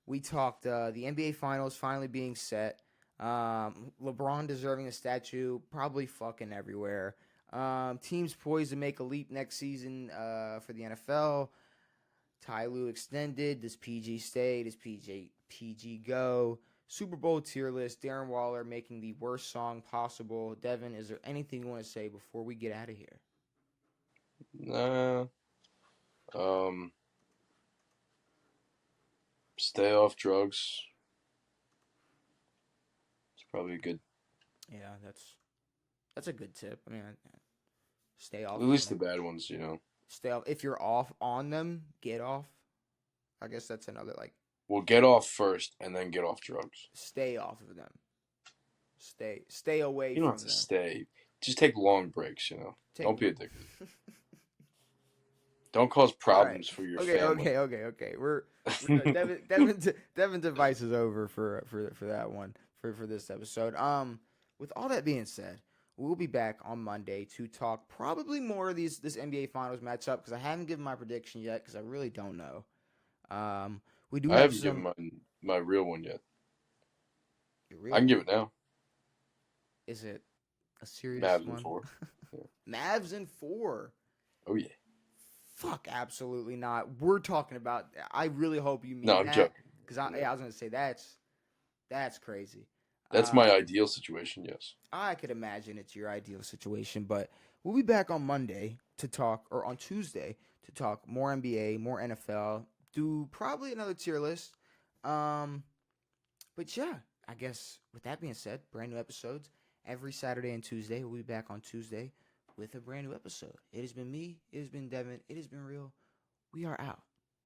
we talked the NBA Finals finally being set. LeBron deserving a statue, probably fucking everywhere. Teams poised to make a leap next season for the NFL. Ty Lue extended. Does PG stay? Does PG go? Super Bowl tier list. Darren Waller making the worst song possible. Devin, is there anything you want to say before we get out of here? Nah. Stay off drugs. It's probably good. Yeah, that's a good tip. I mean, stay off. At least the bad ones, Stay off. If you're off on them, get off. I guess that's another like. Well, get off first and then get off drugs. Stay off of them. Stay away. You don't have to stay. Just take long breaks. Don't be addicted. Don't cause problems for your family. Okay. We're Devin's advice is over for that one for this episode. With all that being said, we'll be back on Monday to talk probably more of this NBA Finals matchup because I haven't given my prediction yet because I really don't know. We do. I haven't given my real one yet. I can give it now. Is it a serious Mavs one? in 4. Yeah. Mavs in 4. Oh yeah. Fuck, absolutely not. We're talking about. I really hope you mean that. No, I'm joking. Because I was gonna say that's crazy. That's my ideal situation. Yes. I could imagine it's your ideal situation, but we'll be back on Monday to talk, or on Tuesday to talk more NBA, more NFL. Do probably another tier list. But yeah, I guess with that being said, brand new episodes every Saturday and Tuesday. We'll be back on Tuesday with a brand new episode. It has been me. It has been Devin. It has been real. We are out.